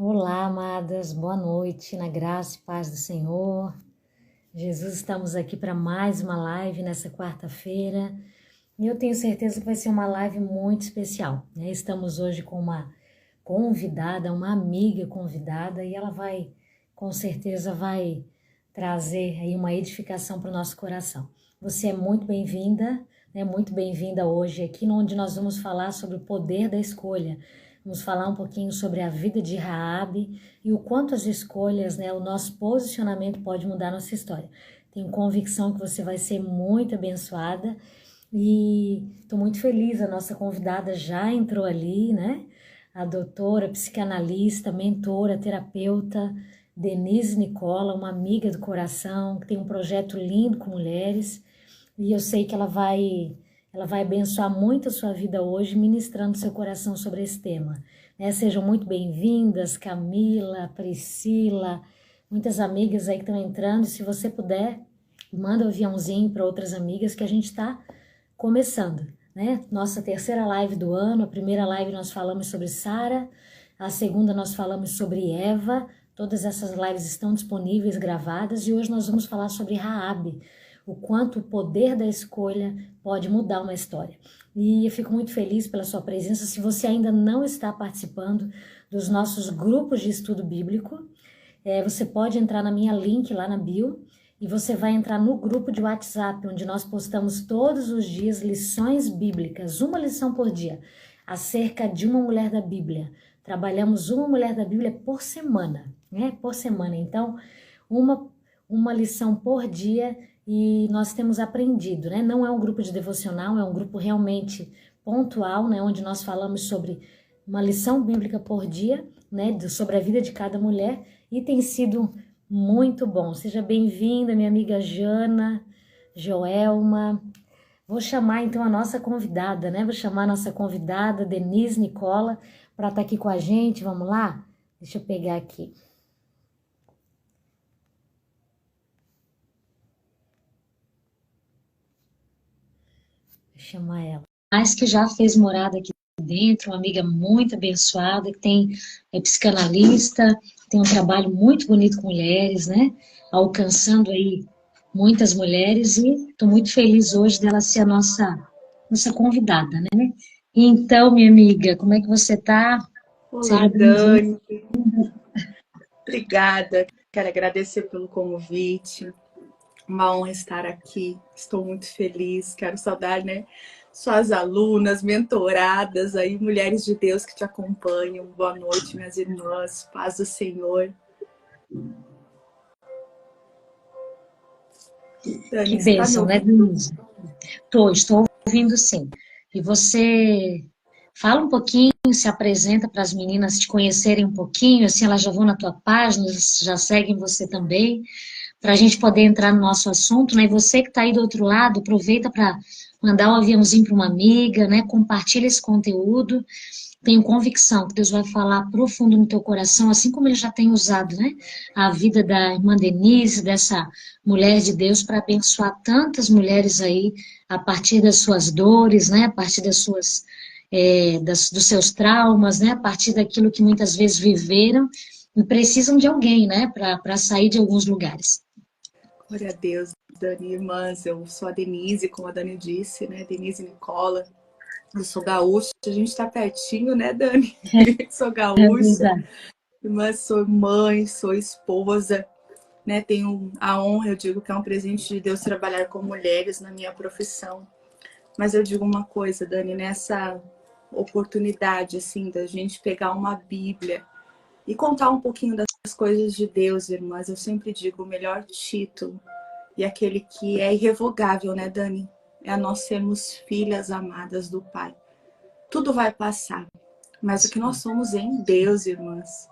Olá, amadas, boa noite, na graça e paz do Senhor. Jesus, estamos aqui para mais uma live nessa quarta-feira e eu tenho certeza que vai ser uma live muito especial, né? Estamos hoje com uma convidada, uma amiga convidada e ela vai, com certeza, vai trazer aí uma edificação para o nosso coração. Você é muito bem-vinda, né? Muito bem-vinda hoje aqui, onde nós vamos falar sobre o poder da escolha. Vamos falar um pouquinho sobre a vida de Raabe e o quanto as escolhas, né, o nosso posicionamento pode mudar a nossa história. Tenho convicção que você vai ser muito abençoada e estou muito feliz. A nossa convidada já entrou ali, né? A doutora, psicanalista, mentora, terapeuta, Denise Nicola, uma amiga do coração, que tem um projeto lindo com mulheres. E eu sei que ela vai abençoar muito a sua vida hoje, ministrando seu coração sobre esse tema. Né? Sejam muito bem-vindas, Camila, Priscila, muitas amigas aí que estão entrando. Se você puder, manda um aviãozinho para outras amigas que a gente está começando. Né? Nossa terceira live do ano, a primeira live nós falamos sobre Sara, a segunda nós falamos sobre Eva. Todas essas lives estão disponíveis, gravadas, e hoje nós vamos falar sobre Raabe, o quanto o poder da escolha pode mudar uma história. E eu fico muito feliz pela sua presença. Se você ainda não está participando dos nossos grupos de estudo bíblico, você pode entrar na minha link lá na bio e você vai entrar no grupo de WhatsApp, onde nós postamos todos os dias lições bíblicas, uma lição por dia, acerca de uma mulher da Bíblia. Trabalhamos uma mulher da Bíblia por semana, né? Por semana. Então, uma lição por dia. E nós temos aprendido, né? Não é um grupo de devocional, é um grupo realmente pontual, né? Onde nós falamos sobre uma lição bíblica por dia, né? Sobre a vida de cada mulher, e tem sido muito bom. Seja bem-vinda, minha amiga Jana, Joelma. Vou chamar então a nossa convidada, né? Vou chamar a nossa convidada, Denise Nicola, para estar aqui com a gente. Vamos lá? Deixa eu pegar aqui. Chamar ela. Mas que já fez morada aqui dentro, uma amiga muito abençoada, que é psicanalista, tem um trabalho muito bonito com mulheres, né? Alcançando aí muitas mulheres, e estou muito feliz hoje dela ser a nossa convidada, né? Então, minha amiga, como é que você está? Olá, Seja bem-vinda. Dani. Obrigada. Quero agradecer pelo convite. Uma honra estar aqui. Estou muito feliz. Quero saudar, né? Suas alunas, mentoradas, aí, mulheres de Deus que te acompanham. Boa noite, minhas irmãs. Paz do Senhor. Dani, Que você está me bênção, né, ouvindo? Denise? Estou ouvindo sim. E você fala um pouquinho, se apresenta para as meninas te conhecerem um pouquinho, assim elas já vão na tua página, já seguem você também, para a gente poder entrar no nosso assunto, né? E você que está aí do outro lado, aproveita para mandar um aviãozinho para uma amiga, né? Compartilha esse conteúdo. Tenho convicção que Deus vai falar profundo no teu coração, assim como Ele já tem usado, né? A vida da irmã Denise, dessa mulher de Deus, para abençoar tantas mulheres aí, a partir das suas dores, né? A partir dos seus traumas, né? A partir daquilo que muitas vezes viveram e precisam de alguém, né? Para sair de alguns lugares. Glória a Deus, Dani, irmãs. Eu sou a Denise, como a Dani disse, né? Denise Nicola. Eu sou gaúcha. A gente está pertinho, né, Dani? Sou É gaúcha. verdade. Mas sou mãe, sou esposa, né? Tenho a honra, eu digo que é um presente de Deus trabalhar com mulheres na minha profissão. Mas eu digo uma coisa, Dani, nessa oportunidade, assim, da gente pegar uma Bíblia e contar um pouquinho das coisas de Deus, irmãs, eu sempre digo, o melhor título e aquele que é irrevogável, né, Dani? É nós sermos filhas amadas do Pai. Tudo vai passar, mas o que nós somos em Deus, irmãs,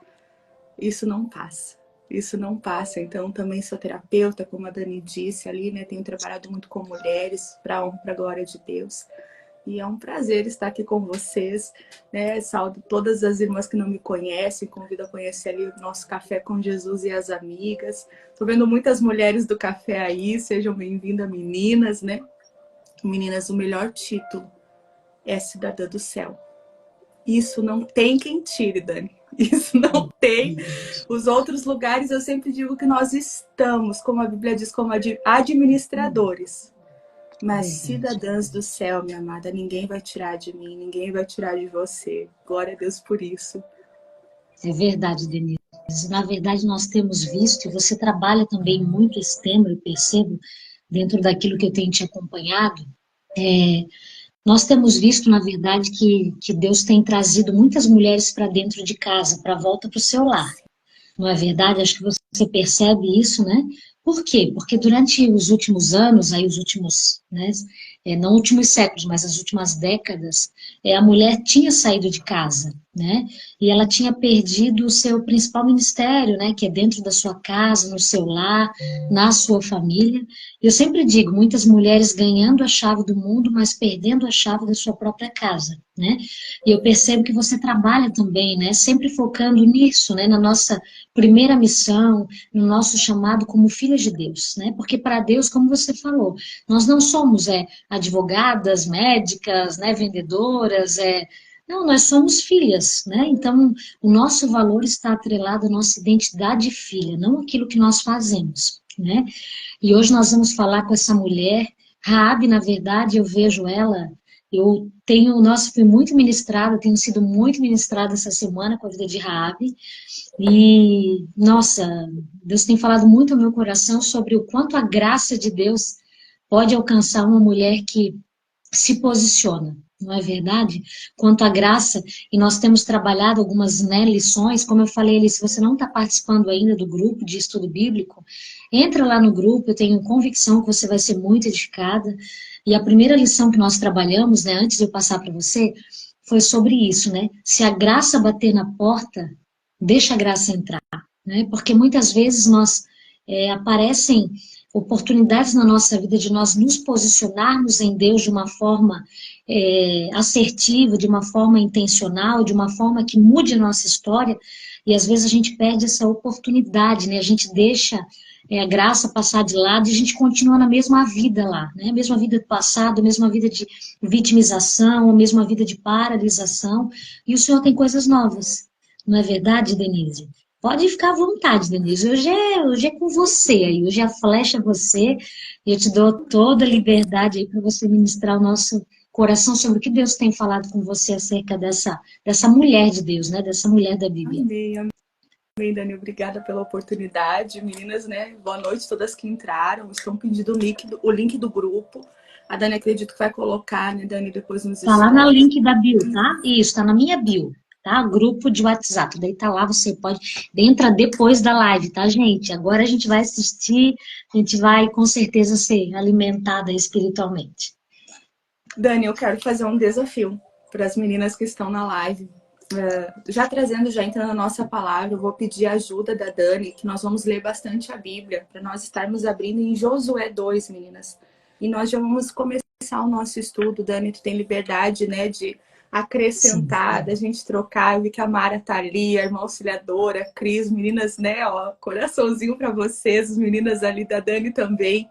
isso não passa. Isso não passa. Então, também sou terapeuta, como a Dani disse ali, né? Tenho trabalhado muito com mulheres, para a honra, para a glória de Deus. E é um prazer estar aqui com vocês, né? Saúdo todas as irmãs que não me conhecem, convido a conhecer ali o nosso Café com Jesus e as amigas. Estou vendo muitas mulheres do café aí, sejam bem-vindas, meninas, né? Meninas, o melhor título é Cidadã do Céu. Isso não tem quem tire, Dani. Isso não tem. Os outros lugares eu sempre digo que nós estamos, como a Bíblia diz, como administradores. Mas cidadãs do céu, minha amada, ninguém vai tirar de mim, ninguém vai tirar de você. Glória a Deus por isso. É verdade, Denise. Na verdade, nós temos visto, e você trabalha também muito esse tema, eu percebo, dentro daquilo que eu tenho te acompanhado, nós temos visto, na verdade, que Deus tem trazido muitas mulheres para dentro de casa, para a volta para o seu lar. Não é verdade? Acho que você percebe isso, né? Por quê? Porque durante os últimos anos, aí os últimos, né, não últimos séculos, mas as últimas décadas, a mulher tinha saído de casa, né? E ela tinha perdido o seu principal ministério, né? Que é dentro da sua casa, no seu lar, na sua família. Eu sempre digo, muitas mulheres ganhando a chave do mundo, mas perdendo a chave da sua própria casa, né? E eu percebo que você trabalha também, né? Sempre focando nisso, né? Na nossa primeira missão, no nosso chamado como filhas de Deus, né? Porque para Deus, como você falou, nós não somos advogadas, médicas, né? Vendedoras, não, nós somos filhas, né? Então, o nosso valor está atrelado à nossa identidade de filha, não aquilo que nós fazemos, né? E hoje nós vamos falar com essa mulher, Raabe, na verdade, eu vejo ela, nossa, fui muito ministrada, tenho sido muito ministrada essa semana com a vida de Raabe, e, nossa, Deus tem falado muito ao meu coração sobre o quanto a graça de Deus pode alcançar uma mulher que se posiciona, não é verdade? Quanto à graça, e nós temos trabalhado algumas, né, lições, como eu falei ali, se você não está participando ainda do grupo de estudo bíblico, entra lá no grupo, eu tenho convicção que você vai ser muito edificada, e a primeira lição que nós trabalhamos, né, antes de eu passar para você, foi sobre isso, né? Se a graça bater na porta, deixa a graça entrar, né? Porque muitas vezes aparecem oportunidades na nossa vida de nós nos posicionarmos em Deus de uma forma assertiva, de uma forma intencional, de uma forma que mude a nossa história, e às vezes a gente perde essa oportunidade, né? A gente deixa a graça passar de lado e a gente continua na mesma vida lá, né? A mesma vida do passado, a mesma vida de vitimização, a mesma vida de paralisação, e o Senhor tem coisas novas. Não é verdade, Denise? Pode ficar à vontade, Denise. Hoje é com você aí. Hoje a flecha é você. E eu te dou toda a liberdade aí para você ministrar o nosso coração sobre o que Deus tem falado com você acerca dessa mulher de Deus, né? Dessa mulher da Bíblia. Amém, amém, Dani. Obrigada pela oportunidade. Meninas, né? Boa noite todas que entraram. Estão pedindo o link do grupo. A Dani, acredito que vai colocar, né, Dani, depois nos stories. Tá lá no link da bio, tá? Isso, tá na minha bio. Tá? Grupo de WhatsApp. Daí tá lá, você pode... Entra depois da live, tá, gente? Agora a gente vai assistir, a gente vai com certeza ser alimentada espiritualmente. Dani, eu quero fazer um desafio para as meninas que estão na live. Já entrando na nossa palavra, eu vou pedir a ajuda da Dani, que nós vamos ler bastante a Bíblia, para nós estarmos abrindo em Josué 2, meninas. E nós já vamos começar o nosso estudo. Dani, tu tem liberdade, né, de acrescentar, da gente trocar. Eu vi que a Mara tá ali, a irmã auxiliadora, a Cris, meninas, né, ó, coraçãozinho para vocês, as meninas ali da Dani também.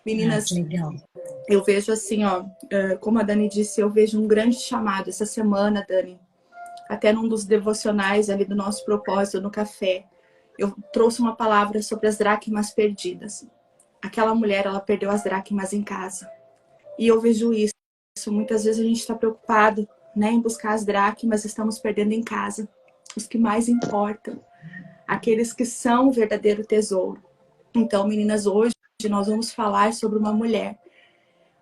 Meninas, legal. Eu vejo assim, ó, como a Dani disse, eu vejo um grande chamado essa semana, Dani. Até num dos devocionais ali do nosso propósito no café, eu trouxe uma palavra sobre as dracmas perdidas. Aquela mulher, ela perdeu as dracmas em casa. E eu vejo isso. Muitas vezes a gente está preocupado, né, em buscar as dracmas, estamos perdendo em casa. Os que mais importam. Aqueles que são o verdadeiro tesouro. Então, meninas, hoje nós vamos falar sobre uma mulher.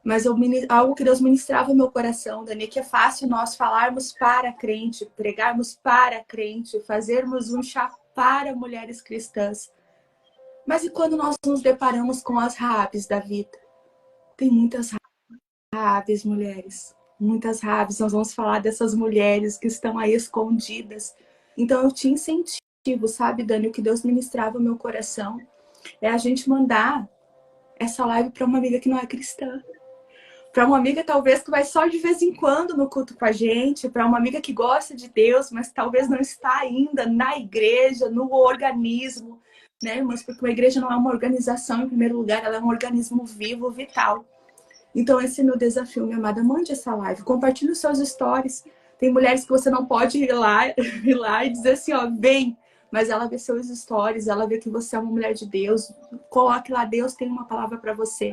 Mas algo que Deus ministrava no meu coração, Dani, que é fácil nós falarmos para crente, pregarmos para crente, fazermos um chá para mulheres cristãs. Mas e quando nós nos deparamos com as Raabes da vida? Tem muitas Raabes, mulheres. Muitas Raabes. Nós vamos falar dessas mulheres que estão aí escondidas. Então eu te incentivo, sabe, Dani, o que Deus ministrava no meu coração é a gente mandar essa live para uma amiga que não é cristã. Para uma amiga, talvez, que vai só de vez em quando no culto com a gente. Para uma amiga que gosta de Deus, mas talvez não está ainda na igreja, no organismo. Né, irmãs? Porque uma igreja não é uma organização, em primeiro lugar, ela é um organismo vivo, vital. Então, esse é meu desafio, minha amada. Mande essa live, compartilhe os seus stories. Tem mulheres que você não pode ir lá, ir lá e dizer assim, ó, vem. Mas ela vê seus stories, ela vê que você é uma mulher de Deus. Coloque lá, Deus tem uma palavra para você.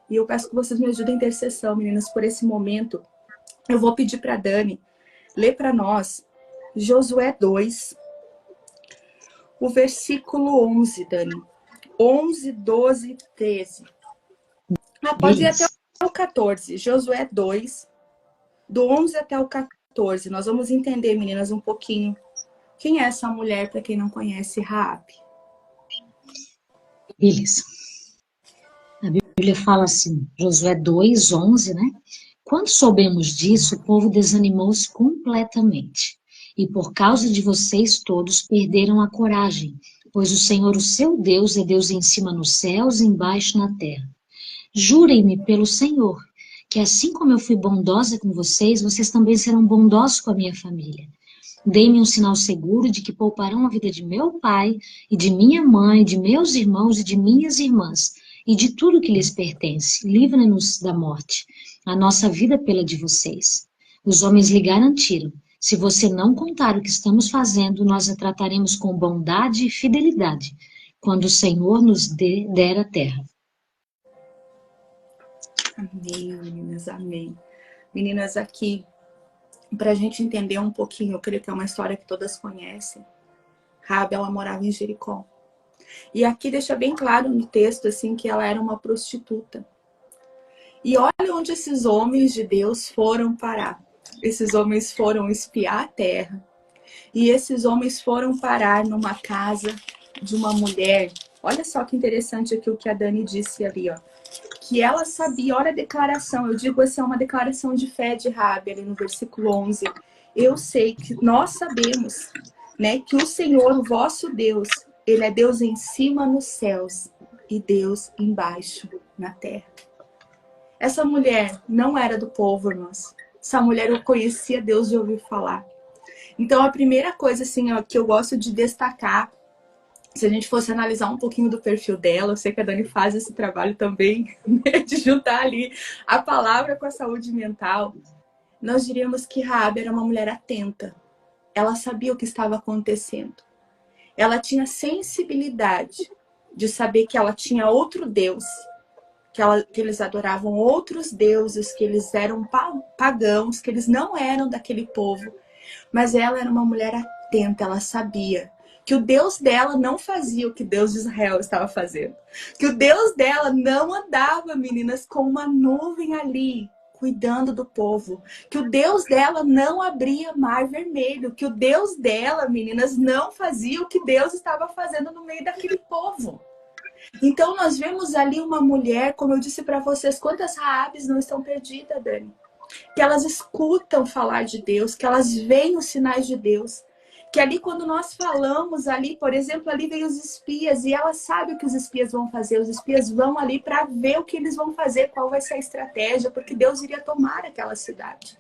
E eu peço que vocês me ajudem em intercessão, meninas, por esse momento. Eu vou pedir para Dani ler para nós Josué 2, o versículo 11, Dani. 11, 12, 13. Pode ir até Beleza. o 14. Josué 2, do 11 até o 14. Nós vamos entender, meninas, um pouquinho. Quem é essa mulher, para quem não conhece, Raabe? Beleza. A Bíblia fala assim, Josué 2:11, né? Quando soubemos disso, o povo desanimou-se completamente. E por causa de vocês todos perderam a coragem, pois o Senhor, o seu Deus, é Deus em cima nos céus e embaixo na terra. Jurem-me pelo Senhor, que assim como eu fui bondosa com vocês, vocês também serão bondosos com a minha família. Deem-me um sinal seguro de que pouparão a vida de meu pai e de minha mãe, de meus irmãos e de minhas irmãs, e de tudo que lhes pertence. Livre-nos da morte, a nossa vida pela de vocês. Os homens lhe garantiram: se você não contar o que estamos fazendo, nós a trataremos com bondade e fidelidade, quando o Senhor nos der a terra. Amém, meninas, amém. Meninas, aqui, para a gente entender um pouquinho, eu creio que é uma história que todas conhecem. Raabe, ela morava em Jericó. E aqui deixa bem claro no texto, assim, que ela era uma prostituta. E olha onde esses homens de Deus foram parar. Esses homens foram espiar a terra. E esses homens foram parar numa casa de uma mulher. Olha só que interessante aqui o que a Dani disse ali, ó. Que ela sabia, olha a declaração, eu digo assim, é uma declaração de fé de Raabe, ali no versículo 11. Eu sei que nós sabemos, né, que o Senhor, o vosso Deus, ele é Deus em cima nos céus e Deus embaixo na terra. Essa mulher não era do povo, irmãs. Essa mulher eu conhecia Deus de ouvir falar. Então a primeira coisa assim, ó, que eu gosto de destacar, se a gente fosse analisar um pouquinho do perfil dela, eu sei que a Dani faz esse trabalho também, né, de juntar ali a palavra com a saúde mental, nós diríamos que Raabe era uma mulher atenta. Ela sabia o que estava acontecendo. Ela tinha sensibilidade de saber que ela tinha outro Deus, que eles adoravam outros deuses, que eles eram pagãos, que eles não eram daquele povo. Mas ela era uma mulher atenta, ela sabia que o Deus dela não fazia o que Deus de Israel estava fazendo. Que o Deus dela não andava, meninas, com uma nuvem ali, cuidando do povo. Que o Deus dela não abria mar vermelho. Que o Deus dela, meninas, não fazia o que Deus estava fazendo no meio daquele povo. Então nós vemos ali uma mulher, como eu disse para vocês, quantas Raabes não estão perdidas, Dani? Que elas escutam falar de Deus, que elas veem os sinais de Deus. Que ali quando nós falamos ali, por exemplo, ali vem os espias e ela sabe o que os espias vão fazer. Os espias vão ali para ver o que eles vão fazer, qual vai ser a estratégia, porque Deus iria tomar aquela cidade.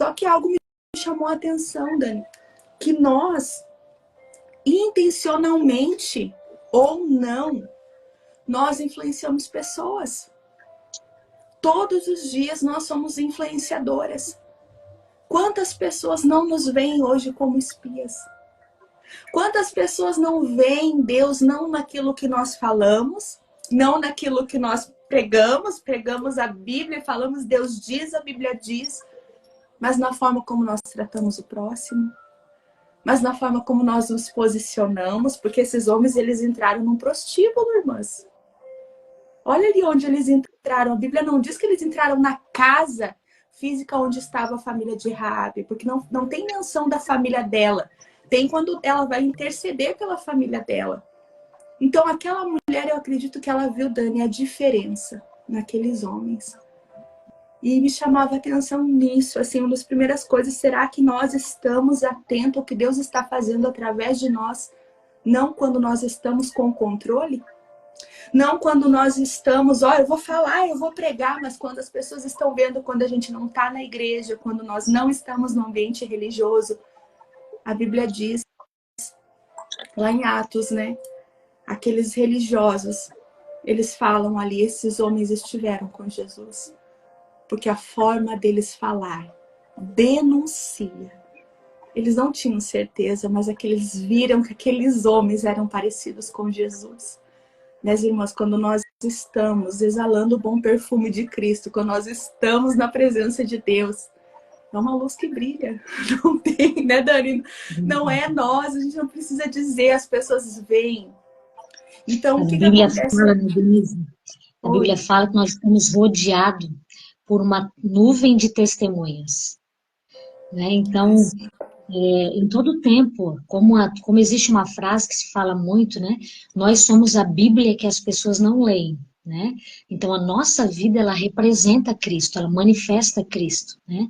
Só que algo me chamou a atenção, Dani, que nós, intencionalmente ou não, nós influenciamos pessoas. Todos os dias nós somos influenciadoras. Quantas pessoas não nos veem hoje como espias? Quantas pessoas não veem Deus não naquilo que nós falamos, não naquilo que nós pregamos a Bíblia, falamos Deus diz, a Bíblia diz, mas na forma como nós tratamos o próximo, mas na forma como nós nos posicionamos, porque esses homens eles entraram num prostíbulo, irmãs. Olha ali onde eles entraram. A Bíblia não diz que eles entraram na casa física onde estava a família de Raabe, porque não tem menção da família dela. Tem quando ela vai interceder pela família dela. Então aquela mulher, eu acredito que ela viu, Dani, a diferença naqueles homens. E me chamava a atenção nisso, assim, uma das primeiras coisas, será que nós estamos atentos ao que Deus está fazendo através de nós, não quando nós estamos com controle? Não quando nós estamos, ó, eu vou falar, eu vou pregar, mas quando as pessoas estão vendo, quando a gente não está na igreja, quando nós não estamos no ambiente religioso, a Bíblia diz, lá em Atos, né? Aqueles religiosos, eles falam ali, esses homens estiveram com Jesus. Porque a forma deles falar denuncia. Eles não tinham certeza, mas eles viram que aqueles homens eram parecidos com Jesus. Minhas irmãs, quando nós estamos exalando o bom perfume de Cristo, quando nós estamos na presença de Deus, é uma luz que brilha. Não tem, né, Dani? Não é nós, a gente não precisa dizer, as pessoas veem. Então, o que Bíblia acontece? fala, né, Denise? A Bíblia fala que nós estamos rodeados por uma nuvem de testemunhas, né? Então, em todo tempo, como existe uma frase que se fala muito, né? Nós somos a Bíblia que as pessoas não leem, né? Então, a nossa vida, ela representa Cristo, ela manifesta Cristo, né?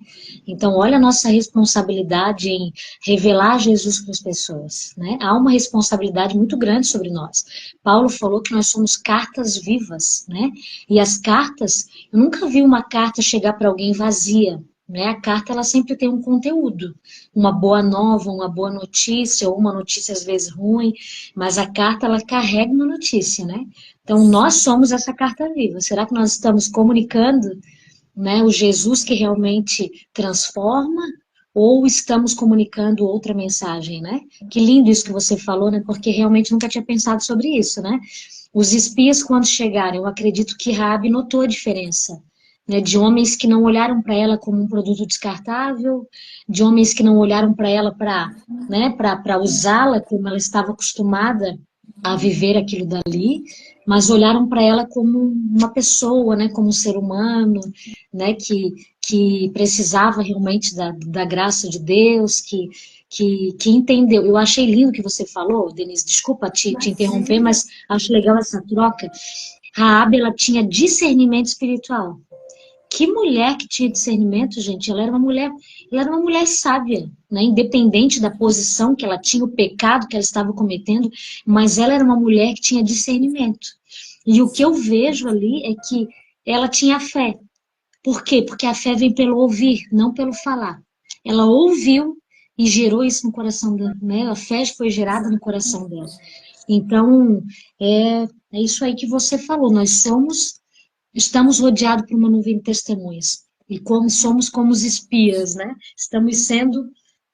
Então, olha a nossa responsabilidade em revelar Jesus para as pessoas, né? Há uma responsabilidade muito grande sobre nós. Paulo falou que nós somos cartas vivas, né? E as cartas, eu nunca vi uma carta chegar para alguém vazia, né? A carta, ela sempre tem um conteúdo, uma boa nova, uma boa notícia, ou uma notícia às vezes ruim, mas a carta, ela carrega uma notícia, né? Então, nós somos essa carta viva. Será que nós estamos comunicando, né, o Jesus que realmente transforma, ou estamos comunicando outra mensagem, né? Que lindo isso que você falou, né? Porque realmente nunca tinha pensado sobre isso, né? Os espias, quando chegaram, eu acredito que Raabe notou a diferença, né, de homens que não olharam para ela como um produto descartável, de homens que não olharam para ela para, né, para usá-la como ela estava acostumada a viver aquilo dali, mas olharam para ela como uma pessoa, né, como um ser humano, né, que precisava realmente da graça de Deus, que entendeu. Eu achei lindo o que você falou, Denise, desculpa te interromper, mas acho legal essa troca. Raabe, ela tinha discernimento espiritual. Que mulher que tinha discernimento, gente. Ela era uma mulher sábia, né? Independente da posição que ela tinha, o pecado que ela estava cometendo, mas ela era uma mulher que tinha discernimento. E o que eu vejo ali é que ela tinha fé. Por quê? Porque a fé vem pelo ouvir, não pelo falar. Ela ouviu e gerou isso no coração dela, né? A fé foi gerada no coração dela. Então, é isso aí que você falou. Estamos rodeados por uma nuvem de testemunhas. E como somos como os espias, né? Estamos sendo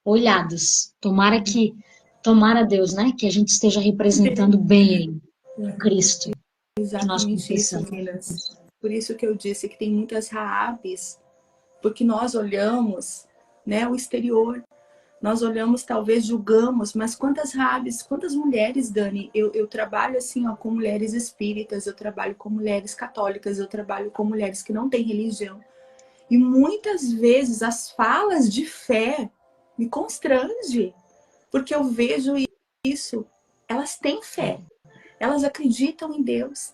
olhados. Tomara Deus, né? Que a gente esteja representando bem o Cristo que nós Exatamente isso, confessamos. meninas. Por isso que eu disse que tem muitas Raabes, porque nós olhamos, né, o exterior. Nós olhamos, talvez julgamos, mas quantas Raabes, quantas mulheres, Dani? Eu trabalho assim, ó, com mulheres espíritas, eu trabalho com mulheres católicas, eu trabalho com mulheres que não têm religião. E muitas vezes as falas de fé me constrangem, porque eu vejo isso. Elas têm fé, elas acreditam em Deus.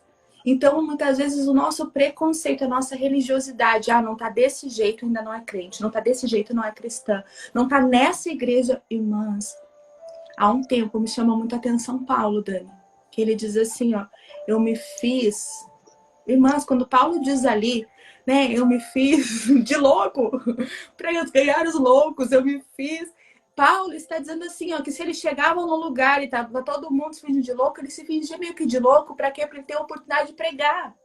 Então, muitas vezes, o nosso preconceito, a nossa religiosidade, não tá desse jeito, ainda não é crente, não tá desse jeito, não é cristã, não tá nessa igreja, irmãs. Há um tempo me chama muito a atenção Paulo, Dani, que ele diz assim, ó, eu me fiz, irmãs, quando Paulo diz ali, né, eu me fiz de louco para ganhar os loucos, eu me fiz. Paulo está dizendo assim, ó, que se eles chegavam no lugar e tava todo mundo se fingindo de louco, ele se fingia meio que de louco, para quê? Para ele ter a oportunidade de pregar.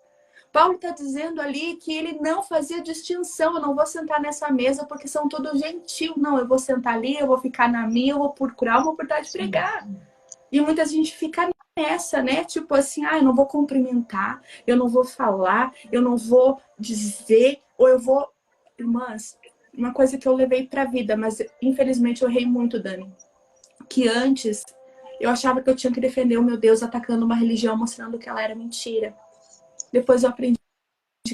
Paulo está dizendo ali que ele não fazia distinção, eu não vou sentar nessa mesa porque são todos gentil, não, eu vou sentar ali, eu vou ficar na minha, eu vou procurar uma oportunidade de pregar. E muita gente fica nessa, né? Tipo assim, eu não vou cumprimentar, eu não vou falar, eu não vou dizer, ou eu vou... Irmãs, uma coisa que eu levei pra vida, mas infelizmente eu errei muito, Dani. Que antes eu achava que eu tinha que defender o meu Deus atacando uma religião, mostrando que ela era mentira. Depois eu aprendi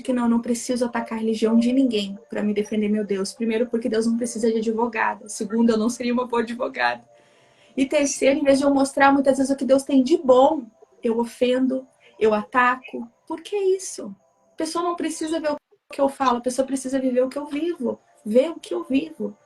que não preciso atacar a religião de ninguém para me defender meu Deus. Primeiro, porque Deus não precisa de advogado. Segundo, eu não seria uma boa advogada. E terceiro, em vez de eu mostrar muitas vezes o que Deus tem de bom, eu ofendo, eu ataco. Por que isso? A pessoa não precisa ver o que eu falo, a pessoa precisa viver o que eu vivo, ver o que eu vivo.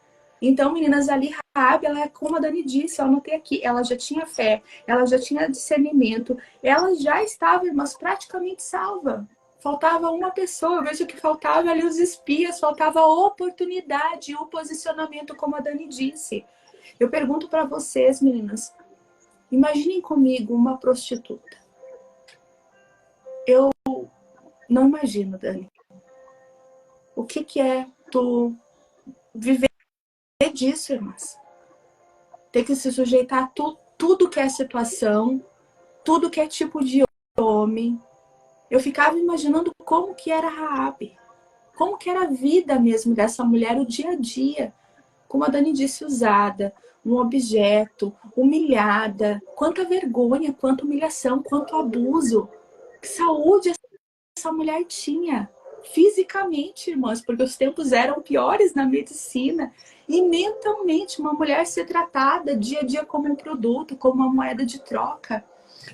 Então, meninas, ali, Raabe, ela é como a Dani disse, eu anotei aqui, ela já tinha fé, ela já tinha discernimento, ela já estava, irmãs, praticamente salva. Faltava uma pessoa, eu vejo que faltava ali os espias, faltava a oportunidade, o posicionamento, como a Dani disse. Eu pergunto para vocês, meninas, imaginem comigo uma prostituta. Eu não imagino, Dani. O que é tu viver disso, irmãs. Ter que se sujeitar a tudo que é situação, tudo que é tipo de homem. Eu ficava imaginando como que era Raabe, como que era a vida mesmo dessa mulher, o dia a dia. Como a Dani disse, usada, um objeto, humilhada. Quanta vergonha, quanta humilhação, quanto abuso. Que saúde essa mulher tinha, fisicamente, irmãs, porque os tempos eram piores na medicina. E mentalmente, uma mulher ser tratada dia a dia como um produto, como uma moeda de troca.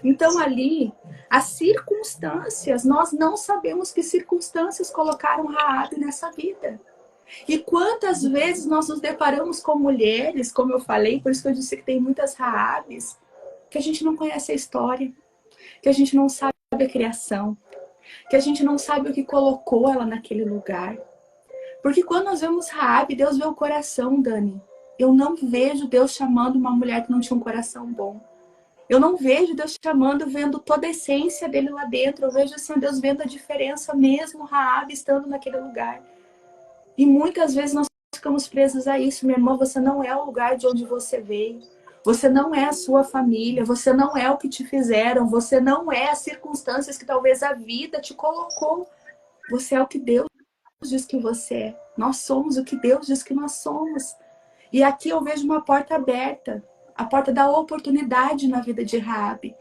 Então, ali, as circunstâncias, nós não sabemos que circunstâncias colocaram Raabe nessa vida. E quantas vezes nós nos deparamos com mulheres, como eu falei, por isso que eu disse que tem muitas Raabes, que a gente não conhece a história, que a gente não sabe a criação, que a gente não sabe o que colocou ela naquele lugar. Porque quando nós vemos Raabe, Deus vê o coração, Dani. Eu não vejo Deus chamando uma mulher que não tinha um coração bom. Eu não vejo Deus chamando, vendo toda a essência dele lá dentro. Eu vejo assim, Deus vendo a diferença mesmo, Raabe estando naquele lugar. E muitas vezes nós ficamos presos a isso. Minha irmã, você não é o lugar de onde você veio. Você não é a sua família. Você não é o que te fizeram. Você não é as circunstâncias que talvez a vida te colocou. Você é o que Deus diz que você é. Nós somos o que Deus diz que nós somos. E aqui eu vejo uma porta aberta. A porta da oportunidade na vida de Raabe.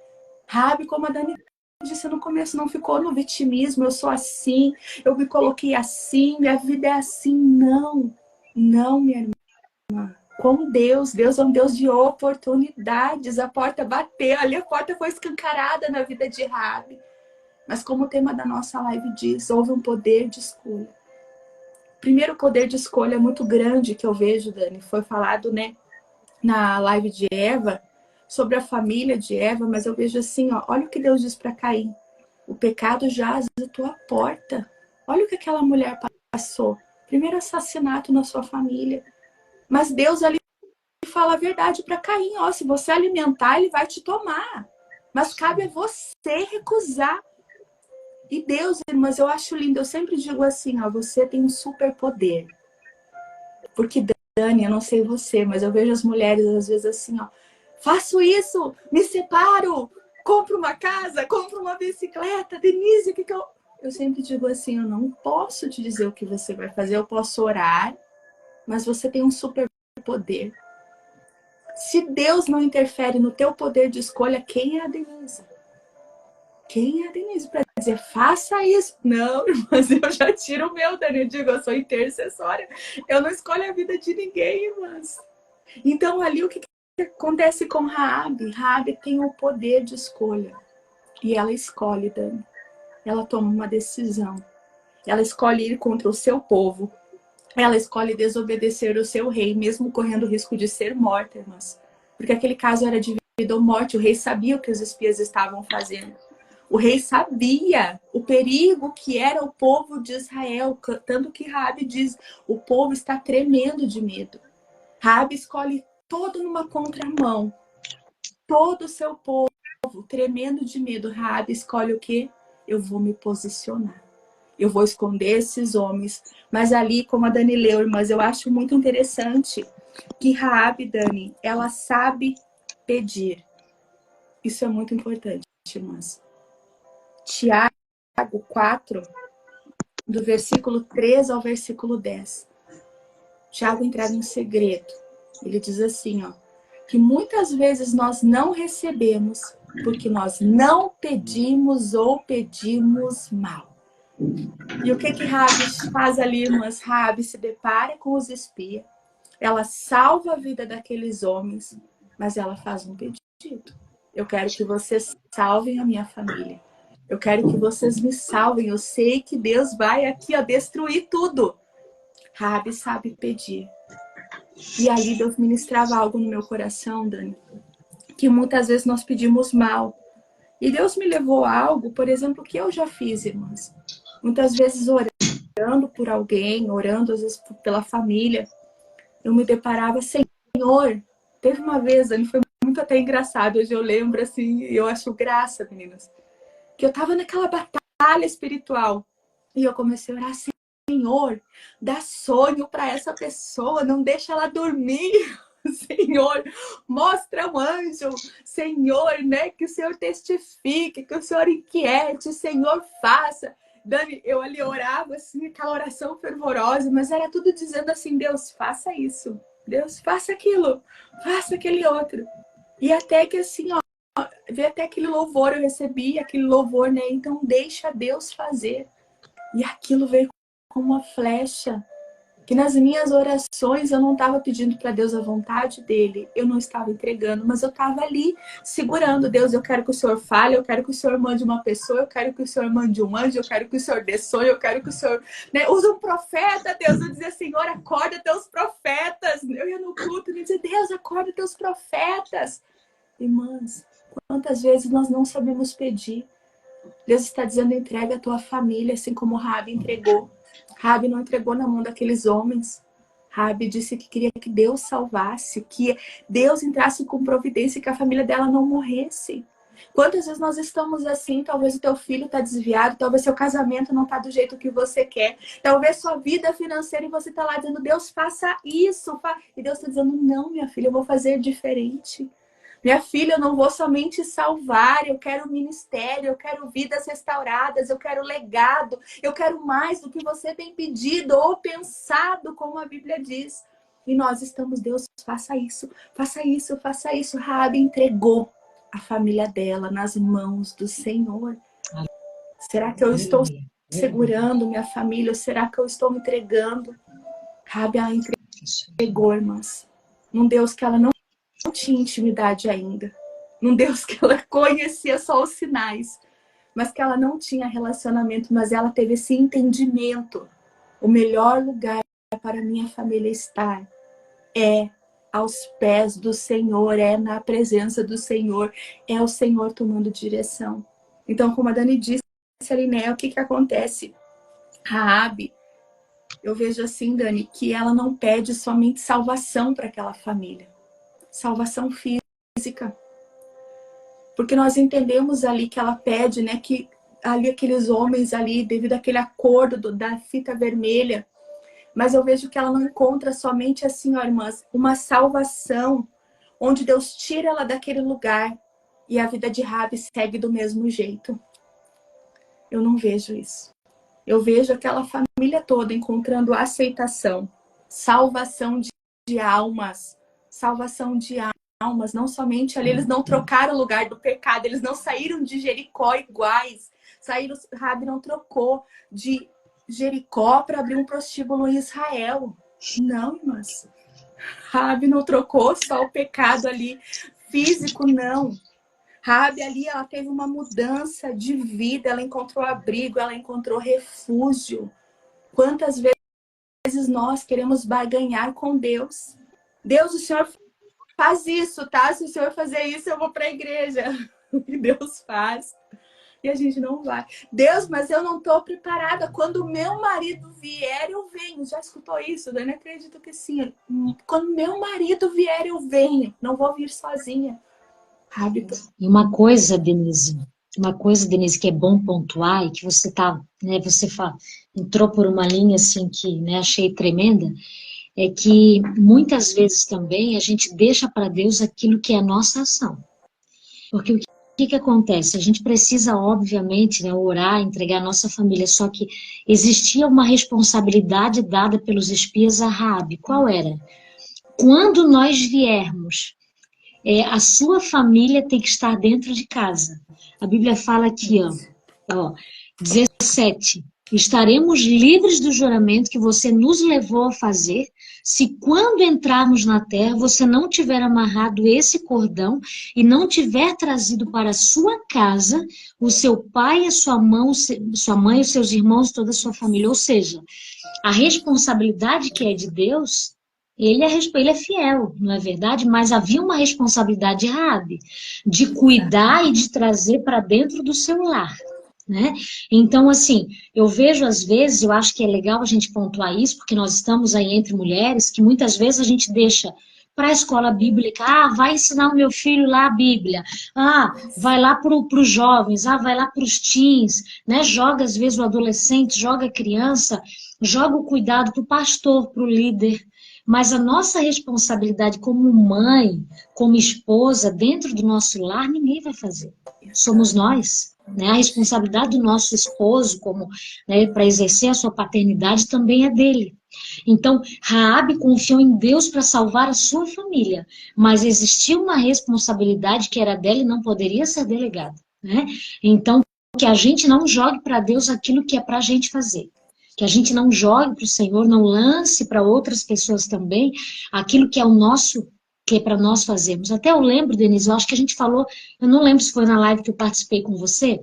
Raabe, como a Dani disse no começo, não ficou no vitimismo, eu sou assim, eu me coloquei assim, minha vida é assim. Não, não, minha irmã. Com Deus, Deus é um Deus de oportunidades. A porta bateu, ali a porta foi escancarada na vida de Raabe. Mas como o tema da nossa live diz, houve um poder de escolha. Primeiro poder de escolha muito grande que eu vejo, Dani, foi falado, né, na live de Eva, sobre a família de Eva, mas eu vejo assim, ó, olha o que Deus diz para Caim. O pecado jaz à tua porta. Olha o que aquela mulher passou. Primeiro assassinato na sua família. Mas Deus ali fala a verdade para Caim, ó, se você alimentar, ele vai te tomar. Mas cabe a você recusar. E Deus, irmãs, eu acho lindo, eu sempre digo assim, ó, você tem um superpoder. Porque Dani, eu não sei você, mas eu vejo as mulheres às vezes assim, ó, faço isso, me separo, compro uma casa, compro uma bicicleta, Denise, o que eu... Eu sempre digo assim, eu não posso te dizer o que você vai fazer, eu posso orar, mas você tem um superpoder. Se Deus não interfere no teu poder de escolha, quem é a Denise? Quem é a Denise para dizer, faça isso? Não, mas eu já tiro o meu, Dani. Eu digo, eu sou intercessória. Eu não escolho a vida de ninguém, irmãs. Então, ali, o que acontece com Raabe? Raabe tem o poder de escolha. E ela escolhe, Dani. Ela toma uma decisão. Ela escolhe ir contra o seu povo. Ela escolhe desobedecer o seu rei, mesmo correndo o risco de ser morta, irmãs. Porque aquele caso era de vida ou morte. O rei sabia o que os espias estavam fazendo. O rei sabia o perigo que era o povo de Israel, tanto que Raabe diz, o povo está tremendo de medo. Raabe escolhe todo numa contramão, todo o seu povo tremendo de medo. Raabe escolhe o quê? Eu vou me posicionar. Eu vou esconder esses homens. Mas ali, como a Dani leu, irmãs, eu acho muito interessante que Raabe, Dani, ela sabe pedir. Isso é muito importante, irmãs. Tiago 4, do versículo 3 ao versículo 10. Tiago entrava em segredo. Ele diz assim, ó, que muitas vezes nós não recebemos porque nós não pedimos ou pedimos mal. E o que Raabe faz ali, irmãs? Raabe se depara com os espias, ela salva a vida daqueles homens, mas ela faz um pedido. Eu quero que vocês salvem a minha família. Eu quero que vocês me salvem. Eu sei que Deus vai aqui, ó, destruir tudo. Raabe sabe pedir. E ali Deus ministrava algo no meu coração, Dani, que muitas vezes nós pedimos mal. E Deus me levou a algo, por exemplo, que eu já fiz, irmãs. Muitas vezes orando por alguém, orando às vezes pela família, eu me deparava, Senhor, teve uma vez, Dani, foi muito até engraçado, hoje eu lembro assim, eu acho graça, meninas, que eu tava naquela batalha espiritual, e eu comecei a orar, Senhor, dá sonho para essa pessoa, não deixa ela dormir. Senhor, mostra um anjo, Senhor, né? Que o Senhor testifique, que o Senhor inquiete, Senhor, faça. Dani, eu ali orava assim, aquela oração fervorosa, mas era tudo dizendo assim: Deus, faça isso, Deus, faça aquilo, faça aquele outro. E até que assim, ó, veio até aquele louvor, eu recebi aquele louvor, né? Então deixa Deus fazer. E aquilo veio como uma flecha. Que nas minhas orações eu não estava pedindo para Deus a vontade dele, eu não estava entregando, mas eu estava ali segurando. Deus, eu quero que o Senhor fale, eu quero que o Senhor mande uma pessoa, eu quero que o Senhor mande um anjo, eu quero que o Senhor dê sonho, eu quero que o Senhor, né, use um profeta. Deus, eu dizia: Senhor, acorda teus profetas. Eu ia no culto e dizia: Deus, acorda teus profetas. Irmãs, quantas vezes nós não sabemos pedir? Deus está dizendo: entrega a tua família, assim como Raabe entregou. Raabe não entregou na mão daqueles homens. Raabe disse que queria que Deus salvasse, que Deus entrasse com providência e que a família dela não morresse. Quantas vezes nós estamos assim? Talvez o teu filho está desviado, talvez seu casamento não está do jeito que você quer, talvez sua vida financeira, e você está lá dizendo: Deus, faça isso. E Deus está dizendo: não, minha filha, eu vou fazer diferente. Minha filha, eu não vou somente salvar, eu quero ministério, eu quero vidas restauradas, eu quero legado, eu quero mais do que você tem pedido ou pensado, como a Bíblia diz. E nós estamos: Deus, faça isso, faça isso, faça isso. Raabe entregou a família dela nas mãos do Senhor. Será que eu estou segurando minha família? Ou será que eu estou me entregando? Raabe, ela entregou, irmãs. Um Deus que ela não tinha intimidade ainda. Um Deus que ela conhecia só os sinais, mas que ela não tinha relacionamento, mas ela teve esse entendimento. O melhor lugar para minha família estar é aos pés do Senhor, é na presença do Senhor, é o Senhor tomando direção. Então, como a Dani disse ali, né, o que acontece? Raabe, eu vejo assim, Dani, que ela não pede somente salvação para aquela família, salvação física. Porque nós entendemos ali que ela pede, né, que ali aqueles homens ali, devido àquele acordo da fita vermelha, mas eu vejo que ela não encontra somente assim, ó, irmãs, uma salvação, onde Deus tira ela daquele lugar e a vida de Raabe segue do mesmo jeito. Eu não vejo isso. Eu vejo aquela família toda encontrando aceitação, salvação de almas, salvação de almas, não somente ali, eles não trocaram o lugar do pecado, eles não saíram de Jericó iguais, Raabe não trocou de Jericó para abrir um prostíbulo em Israel. Não, irmãs. Raabe não trocou só o pecado ali físico, não. Raabe ali, ela teve uma mudança de vida, ela encontrou abrigo, ela encontrou refúgio. Quantas vezes nós queremos barganhar com Deus? Deus, o Senhor faz isso, tá? Se o Senhor fazer isso, eu vou para a igreja. E Deus faz. E a gente não vai. Deus, mas eu não estou preparada. Quando o meu marido vier, eu venho. Já escutou isso? Eu não acredito que sim. Quando meu marido vier, eu venho. Não vou vir sozinha. E uma coisa, Denise, que é bom pontuar e que você tá, né, entrou por uma linha assim que, né, achei tremenda, é que muitas vezes também a gente deixa para Deus aquilo que é a nossa ação. Porque o que acontece? A gente precisa, obviamente, né, orar, entregar a nossa família, só que existia uma responsabilidade dada pelos espias a Raabe. Qual era? Quando nós viermos, a sua família tem que estar dentro de casa. A Bíblia fala aqui, ó, 17. Estaremos livres do juramento que você nos levou a fazer, se quando entrarmos na terra você não tiver amarrado esse cordão e não tiver trazido para a sua casa o seu pai, a sua mãe, os seus irmãos, toda a sua família. Ou seja, a responsabilidade que é de Deus, ele é fiel, não é verdade? Mas havia uma responsabilidade de Raabe, de cuidar e de trazer para dentro do seu lar. Né? Então, assim, eu vejo às vezes, eu acho que é legal a gente pontuar isso, porque nós estamos aí entre mulheres, que muitas vezes a gente deixa para a escola bíblica. Ah, vai ensinar o meu filho lá a Bíblia. Ah, vai lá para os jovens. Ah, vai lá para os teens, né? Joga às vezes o adolescente, joga a criança, joga o cuidado para o pastor, para o líder. Mas a nossa responsabilidade como mãe, como esposa, dentro do nosso lar, ninguém vai fazer. Somos nós. Né? A responsabilidade do nosso esposo, como, né, para exercer a sua paternidade, também é dele. Então, Raabe confiou em Deus para salvar a sua família, mas existia uma responsabilidade que era dela e não poderia ser delegada. Né? Então, que a gente não jogue para Deus aquilo que é para a gente fazer. Que a gente não jogue para o Senhor, não lance para outras pessoas também aquilo que é o nosso, que é para nós fazermos. Até eu lembro, Denise, eu acho que a gente falou, eu não lembro se foi na live que eu participei com você,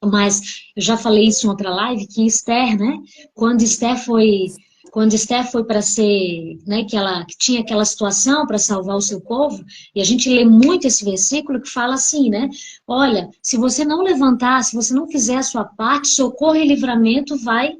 mas eu já falei isso em outra live, que Esther, né? Quando Esther foi, quando Esther foi para ser, né, que tinha aquela situação para salvar o seu povo, e a gente lê muito esse versículo que fala assim, né? Olha, se você não levantar, se você não fizer a sua parte, socorro e livramento vai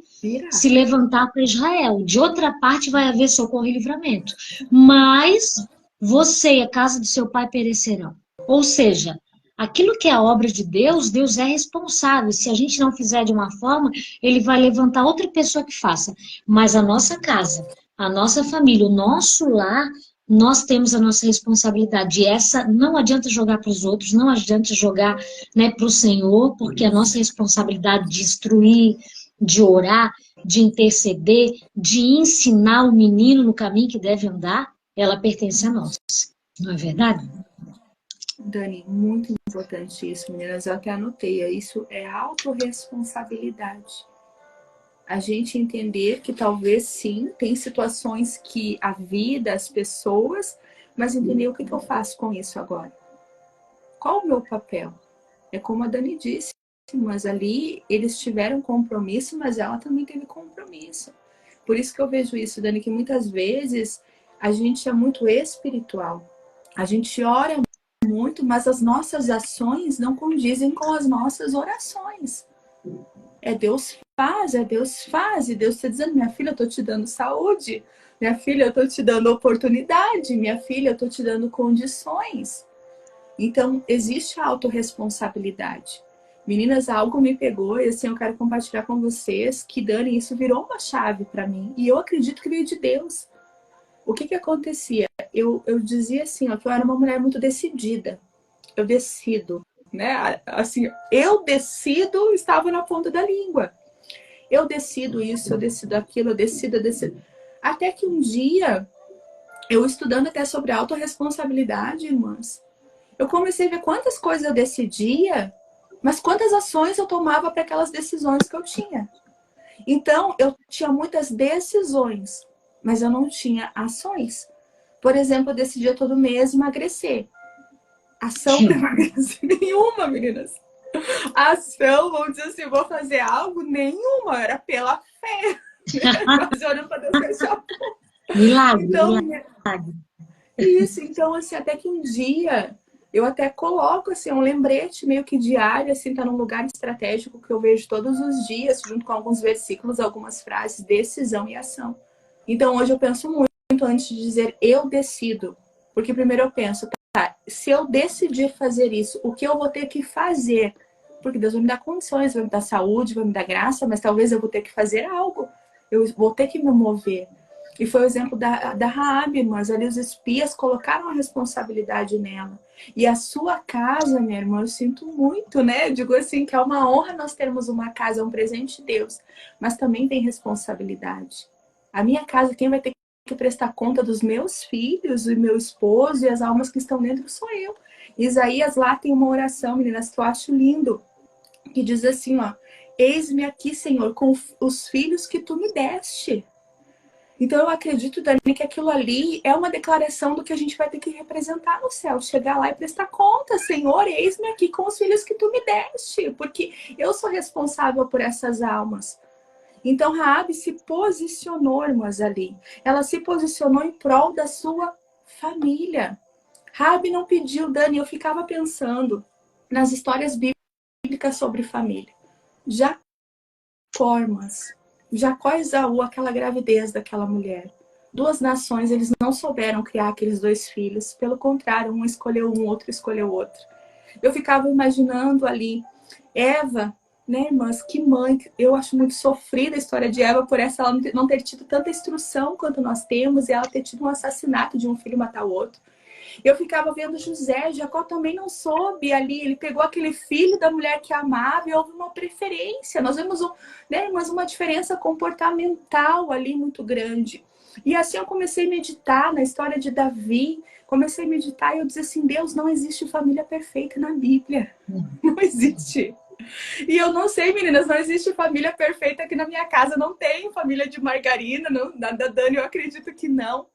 se levantar para Israel. De outra parte vai haver socorro e livramento. Mas você e a casa do seu pai perecerão. Ou seja, aquilo que é a obra de Deus, Deus é responsável. Se a gente não fizer de uma forma, ele vai levantar outra pessoa que faça. Mas a nossa casa, a nossa família, o nosso lar, nós temos a nossa responsabilidade. E essa não adianta jogar para os outros, não adianta jogar, né, para o Senhor, porque a nossa responsabilidade de instruir, de orar, de interceder, de ensinar o menino no caminho que deve andar, ela pertence a nós. Não é verdade? Dani, muito importante isso, meninas. Eu até anotei. Isso é autorresponsabilidade. A gente entender que talvez sim, tem situações que a vida, as pessoas, mas entender o que eu faço com isso agora. Qual o meu papel? É como a Dani disse, mas ali eles tiveram compromisso, mas ela também teve compromisso. Por isso que eu vejo isso, Dani, que muitas vezes a gente é muito espiritual. A gente ora muito, mas as nossas ações não condizem com as nossas orações. É Deus faz, é Deus faz. E Deus está dizendo, minha filha, eu estou te dando saúde. Minha filha, eu estou te dando oportunidade. Minha filha, eu estou te dando condições. Então, existe a autorresponsabilidade. Meninas, algo me pegou e assim eu quero compartilhar com vocês que, Dani, isso virou uma chave para mim. E eu acredito que veio de Deus. O que acontecia? Eu dizia assim, ó, que eu era uma mulher muito decidida. Eu decido, né? Assim, eu decido, estava na ponta da língua. Eu decido isso, eu decido aquilo, eu decido. Até que um dia, eu estudando até sobre autorresponsabilidade, irmãs, eu comecei a ver quantas coisas eu decidia, mas quantas ações eu tomava para aquelas decisões que eu tinha. Então, eu tinha muitas decisões, mas eu não tinha ações. Por exemplo, eu decidia todo mês emagrecer. Ação para emagrecer nenhuma, meninas. Ação, vamos dizer assim, vou fazer algo, nenhuma. Era pela fé. Mas olhando para Deus fechar a porta. Milagre, Então, milagre. isso, então, assim, até que um dia eu até coloco assim um lembrete meio que diário, assim, tá num lugar estratégico que eu vejo todos os dias, junto com alguns versículos, algumas frases, decisão e ação. Então hoje eu penso muito antes de dizer eu decido, porque primeiro eu penso, tá, se eu decidir fazer isso, o que eu vou ter que fazer? Porque Deus vai me dar condições, vai me dar saúde, vai me dar graça, mas talvez eu vou ter que fazer algo, eu vou ter que me mover. E foi o exemplo da Raabe, mas ali os espias colocaram a responsabilidade nela. E a sua casa, minha irmã, eu sinto muito, né? Eu digo assim, que é uma honra nós termos uma casa, é um presente de Deus. Mas também tem responsabilidade. A minha casa, quem vai ter que prestar conta dos meus filhos, e meu esposo e as almas que estão dentro sou eu. Isaías lá tem uma oração, meninas, que eu acho lindo. Que diz assim, ó. Eis-me aqui, Senhor, com os filhos que tu me deste. Então eu acredito, Dani, que aquilo ali é uma declaração do que a gente vai ter que representar no céu. Chegar lá e prestar conta, Senhor, eis-me aqui com os filhos que tu me deste. Porque eu sou responsável por essas almas. Então Raabe se posicionou, irmãs, ali. Ela se posicionou em prol da sua família. Raabe não pediu, Dani, eu ficava pensando nas histórias bíblicas sobre família. Já formas. Jacó e Esaú, aquela gravidez daquela mulher. duas nações, eles não souberam criar aqueles dois filhos. Pelo contrário, um escolheu um, outro escolheu outro. Eu ficava imaginando ali, Eva, né, irmãs, que mãe. Eu acho muito sofrida a história de Eva por ela não ter tido tanta instrução quanto nós temos e ela ter tido um assassinato de um filho matar o outro. Eu ficava vendo José, Jacó também não soube ali, ele pegou aquele filho da mulher que amava e houve uma preferência. Nós vemos, né, mas uma diferença comportamental ali muito grande. E assim eu comecei a meditar na história de Davi, comecei a meditar e eu disse assim, Deus, não existe família perfeita na Bíblia. Não existe. E eu não sei, meninas, não existe família perfeita aqui na minha casa. Não tem família de margarina, não, da Dani eu acredito que não.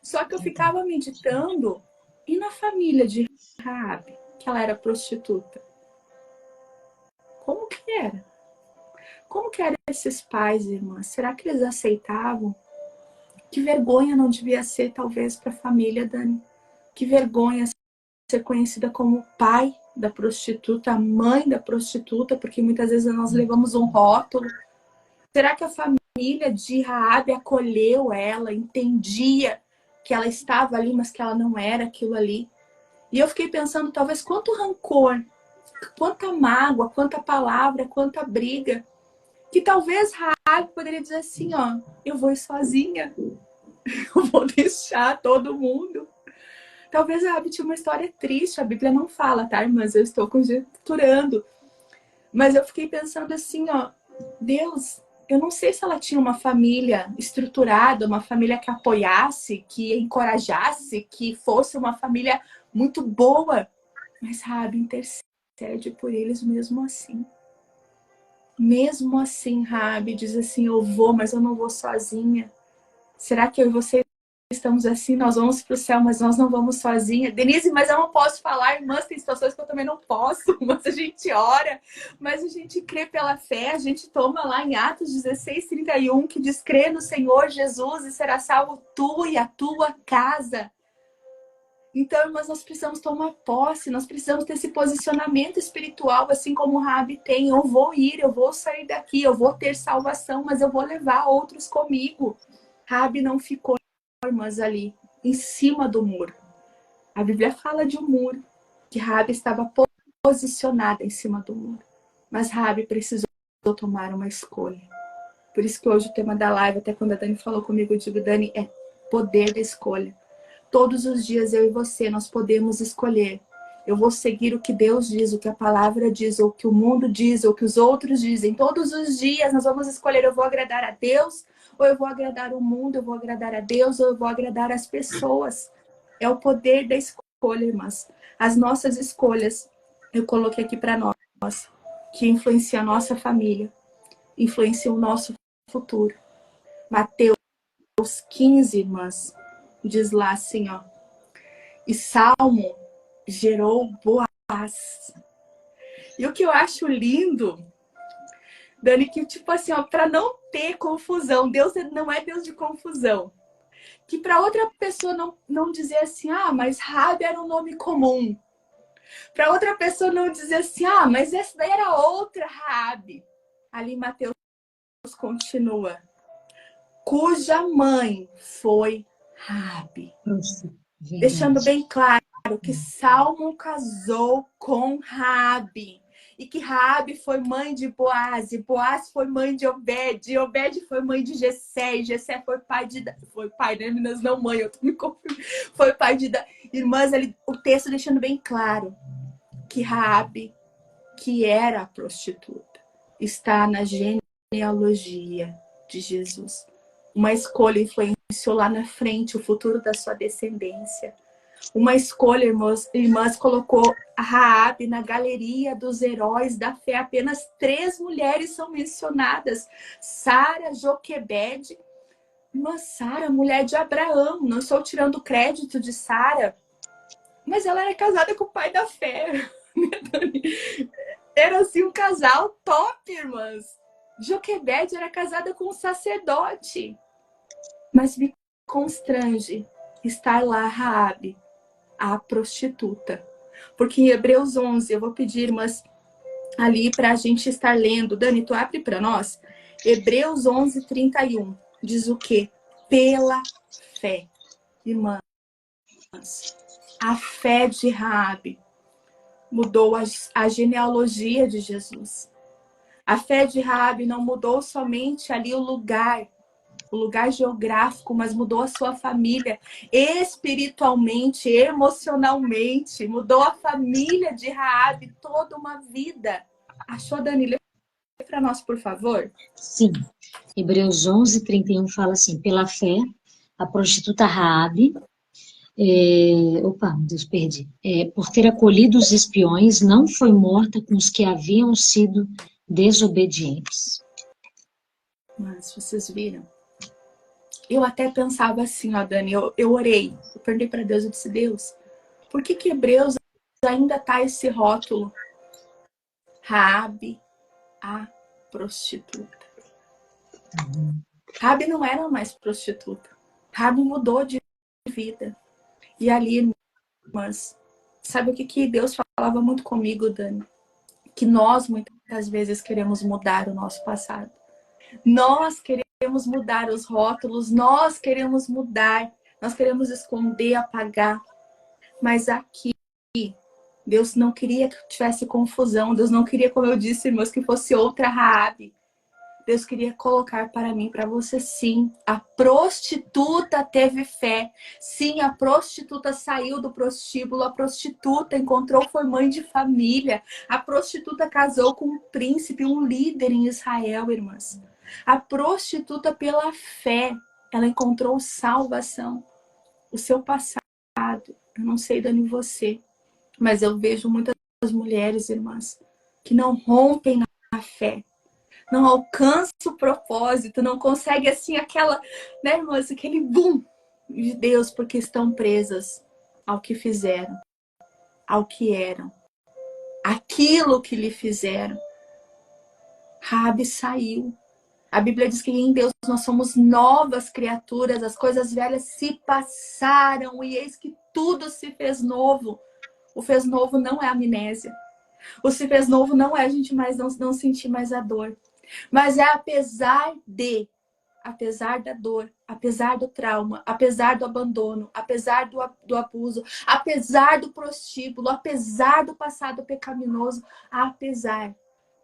Só que eu ficava meditando, e na família de Raabe, que ela era prostituta? Como que era? Como que eram esses pais, irmãs? Será que eles aceitavam? Que vergonha não devia ser, talvez, para a família, Dani. Que vergonha ser conhecida como o pai da prostituta, a mãe da prostituta, porque muitas vezes nós levamos um rótulo. Será que a família de Raabe acolheu ela, entendia que ela estava ali, mas que ela não era aquilo ali? E eu fiquei pensando, talvez, quanto rancor, quanta mágoa, quanta palavra, quanta briga, que talvez Raabe poderia dizer assim, ó, eu vou ir sozinha, eu vou deixar todo mundo. Talvez a Raabe tinha uma história triste, a Bíblia não fala, tá, irmãs? Eu estou conjecturando. Mas eu fiquei pensando assim, ó, Deus, eu não sei se ela tinha uma família estruturada, uma família que apoiasse, que encorajasse, que fosse uma família muito boa. Mas Raabe intercede por eles mesmo assim. Mesmo assim, Raabe diz assim, eu vou, mas eu não vou sozinha. Será que eu e você estamos assim? Nós vamos para o céu, mas nós não vamos sozinha. Denise, mas eu não posso falar, irmãs, tem situações que eu também não posso. Mas a gente ora, mas a gente crê pela fé. A gente toma lá em Atos 16:31, que diz, crê no Senhor Jesus e será salvo tu e a tua casa. Então, mas nós precisamos tomar posse, nós precisamos ter esse posicionamento espiritual, assim como o Raabe tem. Eu vou ir, eu vou sair daqui, eu vou ter salvação, mas eu vou levar outros comigo. Raabe não ficou, irmãs, ali, em cima do muro. A Bíblia fala de um muro, que Raabe estava posicionada em cima do muro. Mas Raabe precisou tomar uma escolha. Por isso que hoje o tema da live, até quando a Dani falou comigo, eu digo, Dani, é poder da escolha. Todos os dias eu e você, nós podemos escolher. Eu vou seguir o que Deus diz, o que a palavra diz, ou o que o mundo diz, ou o que os outros dizem. Todos os dias nós vamos escolher, eu vou agradar a Deus, ou eu vou agradar o mundo, eu vou agradar a Deus, ou eu vou agradar as pessoas. É o poder da escolha, irmãs. As nossas escolhas, eu coloquei aqui para nós, que influenciam a nossa família, influenciam o nosso futuro. Mateus 15, irmãs, diz lá assim, ó. E Salmo gerou Boaz. E o que eu acho lindo, Dani, que tipo assim, ó, para não ter confusão, Deus não é Deus de confusão. Que para outra pessoa não dizer assim, ah, mas Raabe era um nome comum. Para outra pessoa não dizer assim, ah, mas essa daí era outra Raabe. Ali Mateus continua. Cuja mãe foi Raabe. Deixando bem claro que Salmo casou com Raabe. E que Raabe foi mãe de Boaz, e Boaz foi mãe de Obed, e Obed foi mãe de Jessé, e Jessé foi pai de... Foi pai, né, meninas? Não mãe, eu tô me confundindo. Foi pai de... Irmãs, ali, o texto deixando bem claro que Raabe, que era a prostituta, está na genealogia de Jesus. Uma escolha influenciou lá na frente o futuro da sua descendência. Uma escolha, irmãs, colocou a Raabe na galeria dos heróis da fé. Apenas 3 mulheres são mencionadas. Sara, Joquebede. Irmã Sara, mulher de Abraão. Não estou tirando o crédito de Sara, mas ela era casada com o pai da fé. Era assim um casal top, irmãs. Joquebede era casada com um sacerdote. Mas me constrange estar lá Raabe, a prostituta. Porque em Hebreus 11, eu vou pedir, irmãs, ali para a gente estar lendo. Dani, tu abre para nós. Hebreus 11:31 diz o quê? Pela fé, irmãs, a fé de Raabe mudou a genealogia de Jesus. A fé de Raabe não mudou somente ali o lugar geográfico, mas mudou a sua família espiritualmente, emocionalmente, mudou a família de Raabe, toda uma vida. Achou, Dani? Lê para nós, por favor. Sim. Hebreus 11:31 fala assim: pela fé, a prostituta Raabe, Deus, perdi. Por ter acolhido os espiões, não foi morta com os que haviam sido desobedientes. Mas vocês viram? Eu até pensava assim, ó, Dani, eu orei, eu perguntei para Deus, eu disse, Deus, por que Hebreus ainda tá esse rótulo? Raabe, a prostituta. Raabe não era mais prostituta. Raabe mudou de vida. E ali, irmãs, sabe o que Deus falava muito comigo, Dani? Que nós, muitas vezes, queremos mudar o nosso passado. Nós queremos mudar os rótulos, nós queremos mudar, nós queremos esconder, apagar. Mas aqui, Deus não queria que tivesse confusão, Deus não queria, como eu disse, irmãos, que fosse outra Raabe. Deus queria colocar para mim, para você, sim. A prostituta teve fé. Sim, a prostituta saiu do prostíbulo. A prostituta encontrou, foi mãe de família. A prostituta casou com um príncipe, um líder em Israel, irmãs. A prostituta, pela fé, ela encontrou salvação. O seu passado, eu não sei, Dani, você, mas eu vejo muitas mulheres, irmãs, que não rompem na fé. Não alcança o propósito, não consegue assim aquela, né, irmãs, aquele boom de Deus, porque estão presas ao que fizeram, ao que eram, aquilo que lhe fizeram. Raabe saiu. A Bíblia diz que em Deus nós somos novas criaturas, as coisas velhas se passaram e eis que tudo se fez novo. O fez novo não é amnésia. O se fez novo não é a gente mais não sentir mais a dor. Mas é apesar da dor, apesar do trauma, apesar do abandono, apesar do abuso, apesar do prostíbulo, apesar do passado pecaminoso, apesar,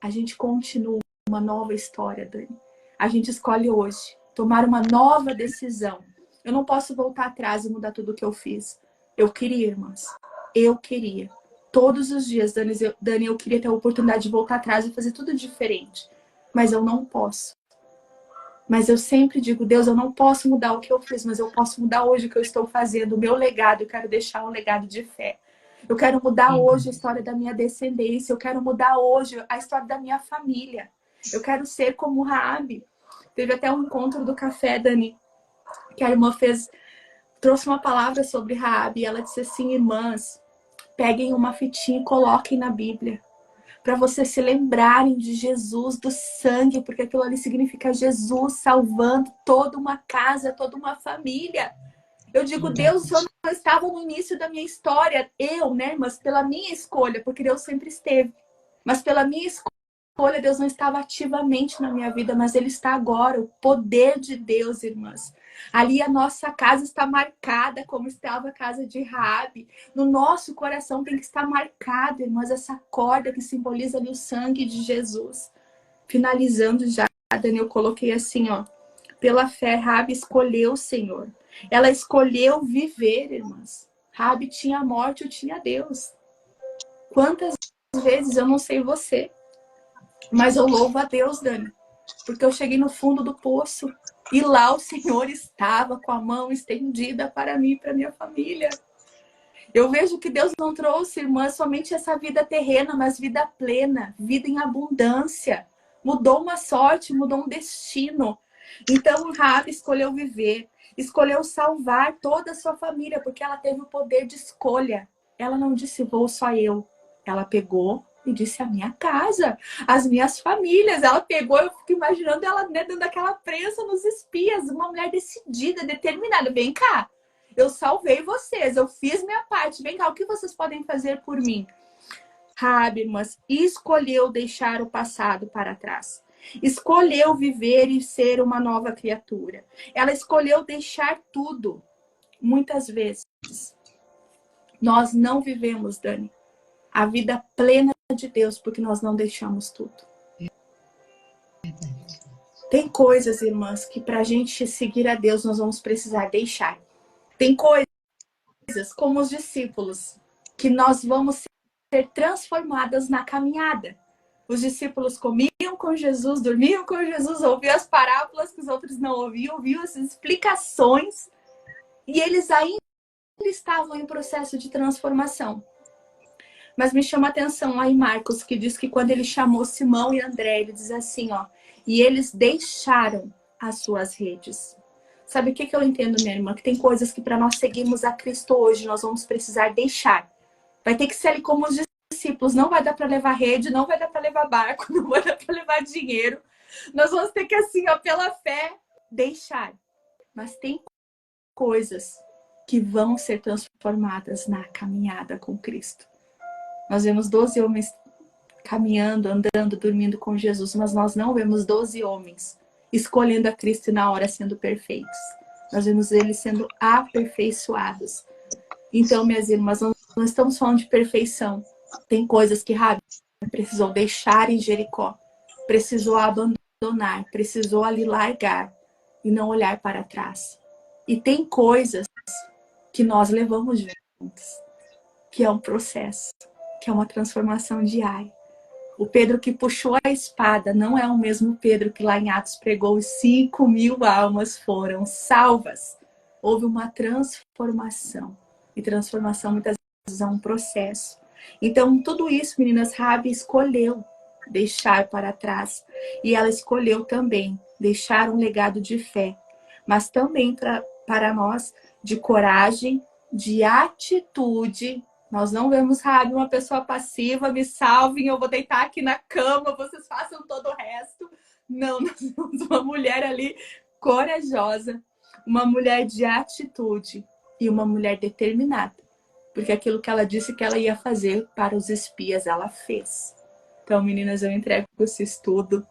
a gente continua uma nova história, Dani. A gente escolhe hoje tomar uma nova decisão. Eu não posso voltar atrás e mudar tudo o que eu fiz. Eu queria, irmãs. Eu queria. Todos os dias, Dani, eu queria ter a oportunidade de voltar atrás e fazer tudo diferente. Mas eu não posso. Mas eu sempre digo, Deus, eu não posso mudar o que eu fiz, mas eu posso mudar hoje o que eu estou fazendo, o meu legado. Eu quero deixar um legado de fé. Eu quero mudar hoje a história da minha descendência. Eu quero mudar hoje a história da minha família. Eu quero ser como Raabe. Teve até um encontro do café, Dani, que a irmã trouxe uma palavra sobre Raabe. E ela disse assim, irmãs, peguem uma fitinha e coloquem na Bíblia. Para vocês se lembrarem de Jesus, do sangue, porque aquilo ali significa Jesus salvando toda uma casa, toda uma família. Eu digo, Deus, eu não estava no início da minha história, eu, né, mas pela minha escolha, porque Deus sempre esteve. Mas pela minha escolha, Deus não estava ativamente na minha vida, mas Ele está agora, o poder de Deus, irmãs. Ali a nossa casa está marcada como estava a casa de Raabe. No nosso coração tem que estar marcada, irmãs, essa corda que simboliza ali o sangue de Jesus. Finalizando já, Dani, eu coloquei assim, ó. Pela fé, Raabe escolheu o Senhor. Ela escolheu viver, irmãs. Raabe tinha a morte, eu tinha Deus. Quantas vezes, eu não sei você, mas eu louvo a Deus, Dani, porque eu cheguei no fundo do poço e lá o Senhor estava com a mão estendida para mim e para minha família. Eu vejo que Deus não trouxe, irmã, somente essa vida terrena, mas vida plena, vida em abundância. Mudou uma sorte, mudou um destino. Então, Raabe escolheu viver, escolheu salvar toda a sua família, porque ela teve o poder de escolha. Ela não disse, vou só eu. Ela pegou e disse, a minha casa, as minhas famílias. Ela pegou, eu fico imaginando ela, né, dando aquela prensa nos espias, uma mulher decidida, determinada. Vem cá, eu salvei vocês, eu fiz minha parte. Vem cá, o que vocês podem fazer por mim? Raabe, irmãs, escolheu deixar o passado para trás. Escolheu viver e ser uma nova criatura. Ela escolheu deixar tudo. muitas vezes, nós não vivemos, Dani, a vida plena de Deus porque nós não deixamos tudo. Tem coisas, irmãs, que para a gente seguir a Deus nós vamos precisar deixar. Tem coisas, como os discípulos, que nós vamos ser transformadas na caminhada. Os discípulos comiam com Jesus, dormiam com Jesus, ouviam as parábolas que os outros não ouviam, ouviam as explicações, e eles ainda estavam em processo de transformação. Mas me chama a atenção aí Marcos, que diz que quando ele chamou Simão e André, ele diz assim, ó, e eles deixaram as suas redes. Sabe o que eu entendo, minha irmã? Que tem coisas que para nós seguirmos a Cristo hoje, nós vamos precisar deixar. Vai ter que ser ali como os discípulos. Não vai dar para levar rede, não vai dar para levar barco, não vai dar para levar dinheiro. Nós vamos ter que, assim, ó, pela fé, deixar. Mas tem coisas que vão ser transformadas na caminhada com Cristo. Nós vemos 12 homens caminhando, andando, dormindo com Jesus, mas nós não vemos 12 homens escolhendo a Cristo e na hora sendo perfeitos. Nós vemos eles sendo aperfeiçoados. Então, minhas irmãs, nós não estamos falando de perfeição. Tem coisas que Rabi precisou deixar em Jericó, precisou abandonar, precisou ali largar e não olhar para trás. E tem coisas que nós levamos juntos, que é um processo, que é uma transformação diária. O Pedro que puxou a espada não é o mesmo Pedro que lá em Atos pregou e 5.000 almas foram salvas. Houve uma transformação. E transformação muitas vezes é um processo. Então, tudo isso, meninas, Rabi escolheu deixar para trás. E ela escolheu também deixar um legado de fé. Mas também para nós, de coragem, de atitude. Nós não vemos Rabi uma pessoa passiva, me salvem, eu vou deitar aqui na cama, vocês façam todo o resto. Não, nós vemos uma mulher ali corajosa, uma mulher de atitude e uma mulher determinada. Porque aquilo que ela disse que ela ia fazer para os espias, ela fez. Então, meninas, eu entrego esse estudo,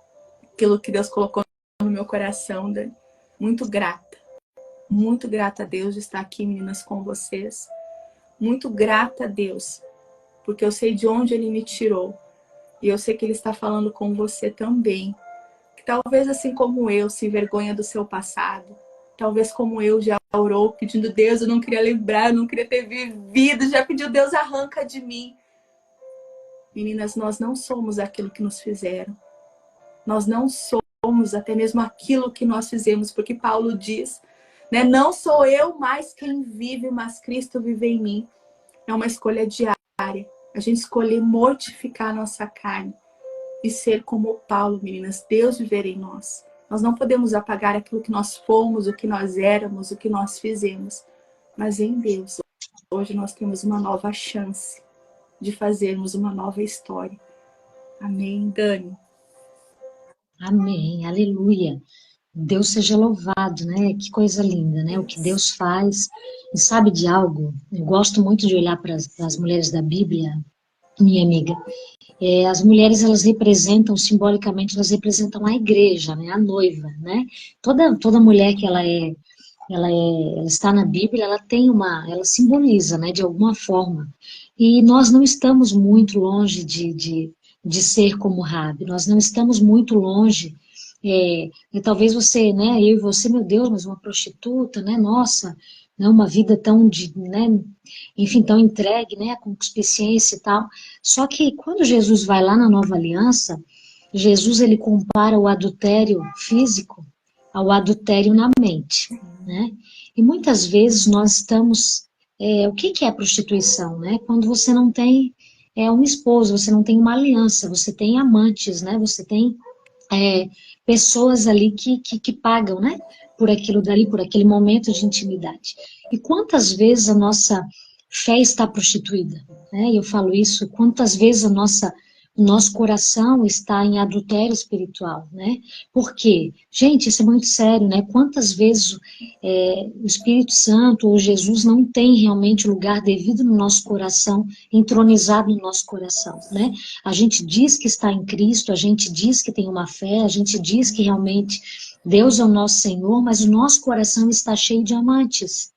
aquilo que Deus colocou no meu coração, Dani. Muito grata a Deus de estar aqui, meninas, com vocês. Muito grata a Deus, porque eu sei de onde Ele me tirou. E eu sei que Ele está falando com você também. Que talvez assim como eu, se envergonha do seu passado. Talvez como eu já orou pedindo, Deus, eu não queria lembrar, eu não queria ter vivido. Já pediu, Deus, arranca de mim. Meninas, nós não somos aquilo que nos fizeram. Nós não somos até mesmo aquilo que nós fizemos. Porque Paulo diz... Não sou eu mais quem vive, mas Cristo vive em mim. É uma escolha diária. A gente escolher mortificar a nossa carne e ser como Paulo, meninas. Deus viver em nós. Nós não podemos apagar aquilo que nós fomos, o que nós éramos, o que nós fizemos. Mas em Deus, hoje nós temos uma nova chance de fazermos uma nova história. Amém, Dani? Amém, aleluia. Deus seja louvado, né? Que coisa linda, né? O que Deus faz. E sabe de algo? Eu gosto muito de olhar para as mulheres da Bíblia, minha amiga. As mulheres, elas representam, simbolicamente, elas representam a igreja, né? A noiva, né? Toda mulher que ela está na Bíblia, ela simboliza, né? De alguma forma. E nós não estamos muito longe de ser como Rabi. Nós não estamos muito longe. E talvez você, né, eu e você, meu Deus, mas uma prostituta, né, nossa, né, uma vida tão, né, enfim, tão entregue, né, com consciência e tal. Só que quando Jesus vai lá na Nova Aliança, Jesus, ele compara o adultério físico ao adultério na mente, né, e muitas vezes nós estamos, o que é a prostituição, né, quando você não tem um esposo, você não tem uma aliança, você tem amantes, né, você tem pessoas ali que pagam, né, por aquilo dali, por aquele momento de intimidade. E quantas vezes a nossa fé está prostituída, né? E eu falo isso, quantas vezes o nosso coração está em adultério espiritual, né? Por quê? Gente, isso é muito sério, né? Quantas vezes o Espírito Santo ou Jesus não tem realmente o lugar devido no nosso coração, entronizado no nosso coração, né? A gente diz que está em Cristo, a gente diz que tem uma fé, a gente diz que realmente Deus é o nosso Senhor, mas o nosso coração está cheio de amantes.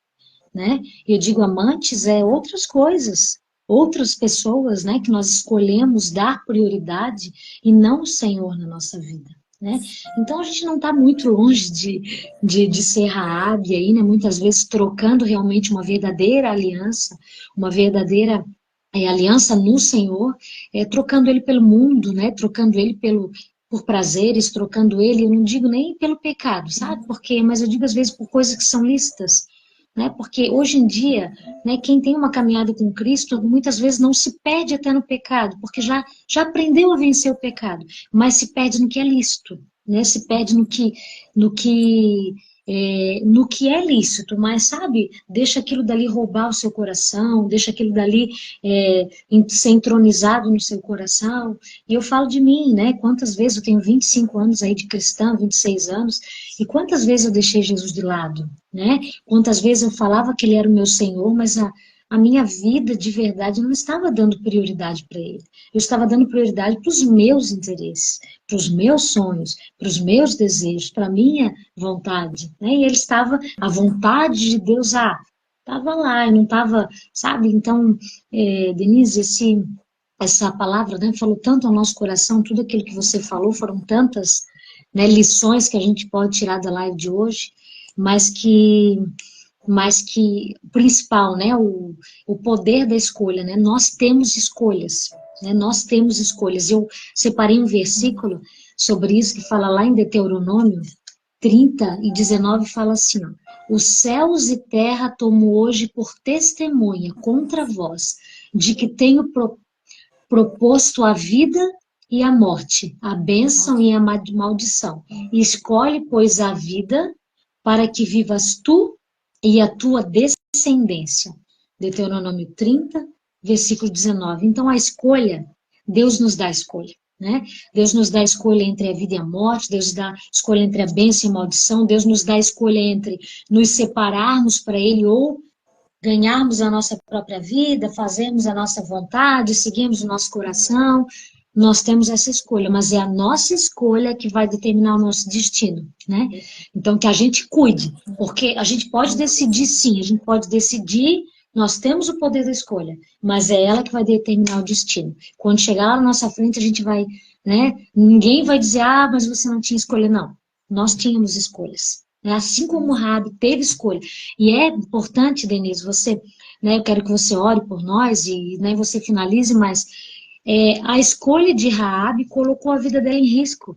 né? Eu digo amantes é outras coisas, outras pessoas, né, que nós escolhemos dar prioridade e não o Senhor na nossa vida, né? Então a gente não está muito longe de ser Raabe aí, né? Muitas vezes trocando realmente uma verdadeira aliança, uma verdadeira aliança no Senhor, trocando ele pelo mundo, né? Trocando ele por prazeres, trocando ele, eu não digo nem pelo pecado, sabe? Porque, mas eu digo às vezes por coisas que são lícitas, né? Porque hoje em dia, né, quem tem uma caminhada com Cristo, muitas vezes não se perde até no pecado, porque já aprendeu a vencer o pecado, mas se perde no que é lícito, né? Se perde no que no que é lícito, mas sabe, deixa aquilo dali roubar o seu coração, deixa aquilo dali ser entronizado no seu coração. E eu falo de mim, né? Quantas vezes eu tenho 25 anos aí de cristã, 26 anos, e quantas vezes eu deixei Jesus de lado, né? Quantas vezes eu falava que ele era o meu Senhor, mas a minha vida de verdade não estava dando prioridade para ele. Eu estava dando prioridade para os meus interesses, para os meus sonhos, para os meus desejos, para a minha vontade, né? E ele estava, a vontade de Deus, estava lá, eu não estava, sabe? Então, Denise, essa palavra, né, falou tanto ao nosso coração, tudo aquilo que você falou, foram tantas, né, lições que a gente pode tirar da live de hoje, mas que o principal, né, o poder da escolha, né, nós temos escolhas, né, nós temos escolhas. Eu separei um versículo sobre isso que fala lá em Deuteronômio 30:19, fala assim, ó: os céus e terra tomo hoje por testemunha contra vós, de que tenho proposto a vida e a morte, a bênção e a maldição. E escolhe, pois, a vida para que vivas tu e a tua descendência. Deuteronômio 30, versículo 19. Então, a escolha, Deus nos dá a escolha, né? Deus nos dá a escolha entre a vida e a morte, Deus nos dá a escolha entre a bênção e a maldição, Deus nos dá a escolha entre nos separarmos para Ele ou ganharmos a nossa própria vida, fazermos a nossa vontade, seguirmos o nosso coração. Nós temos essa escolha, mas é a nossa escolha que vai determinar o nosso destino, né? Então, que a gente cuide, porque a gente pode decidir sim, a gente pode decidir, nós temos o poder da escolha, mas é ela que vai determinar o destino. Quando chegar lá na nossa frente, a gente vai, né? Ninguém vai dizer, mas você não tinha escolha, não. Nós tínhamos escolhas. Assim como o Raabe teve escolha. E é importante, Denise, você, né, eu quero que você ore por nós e, né, você finalize, mas a escolha de Raabe colocou a vida dela em risco.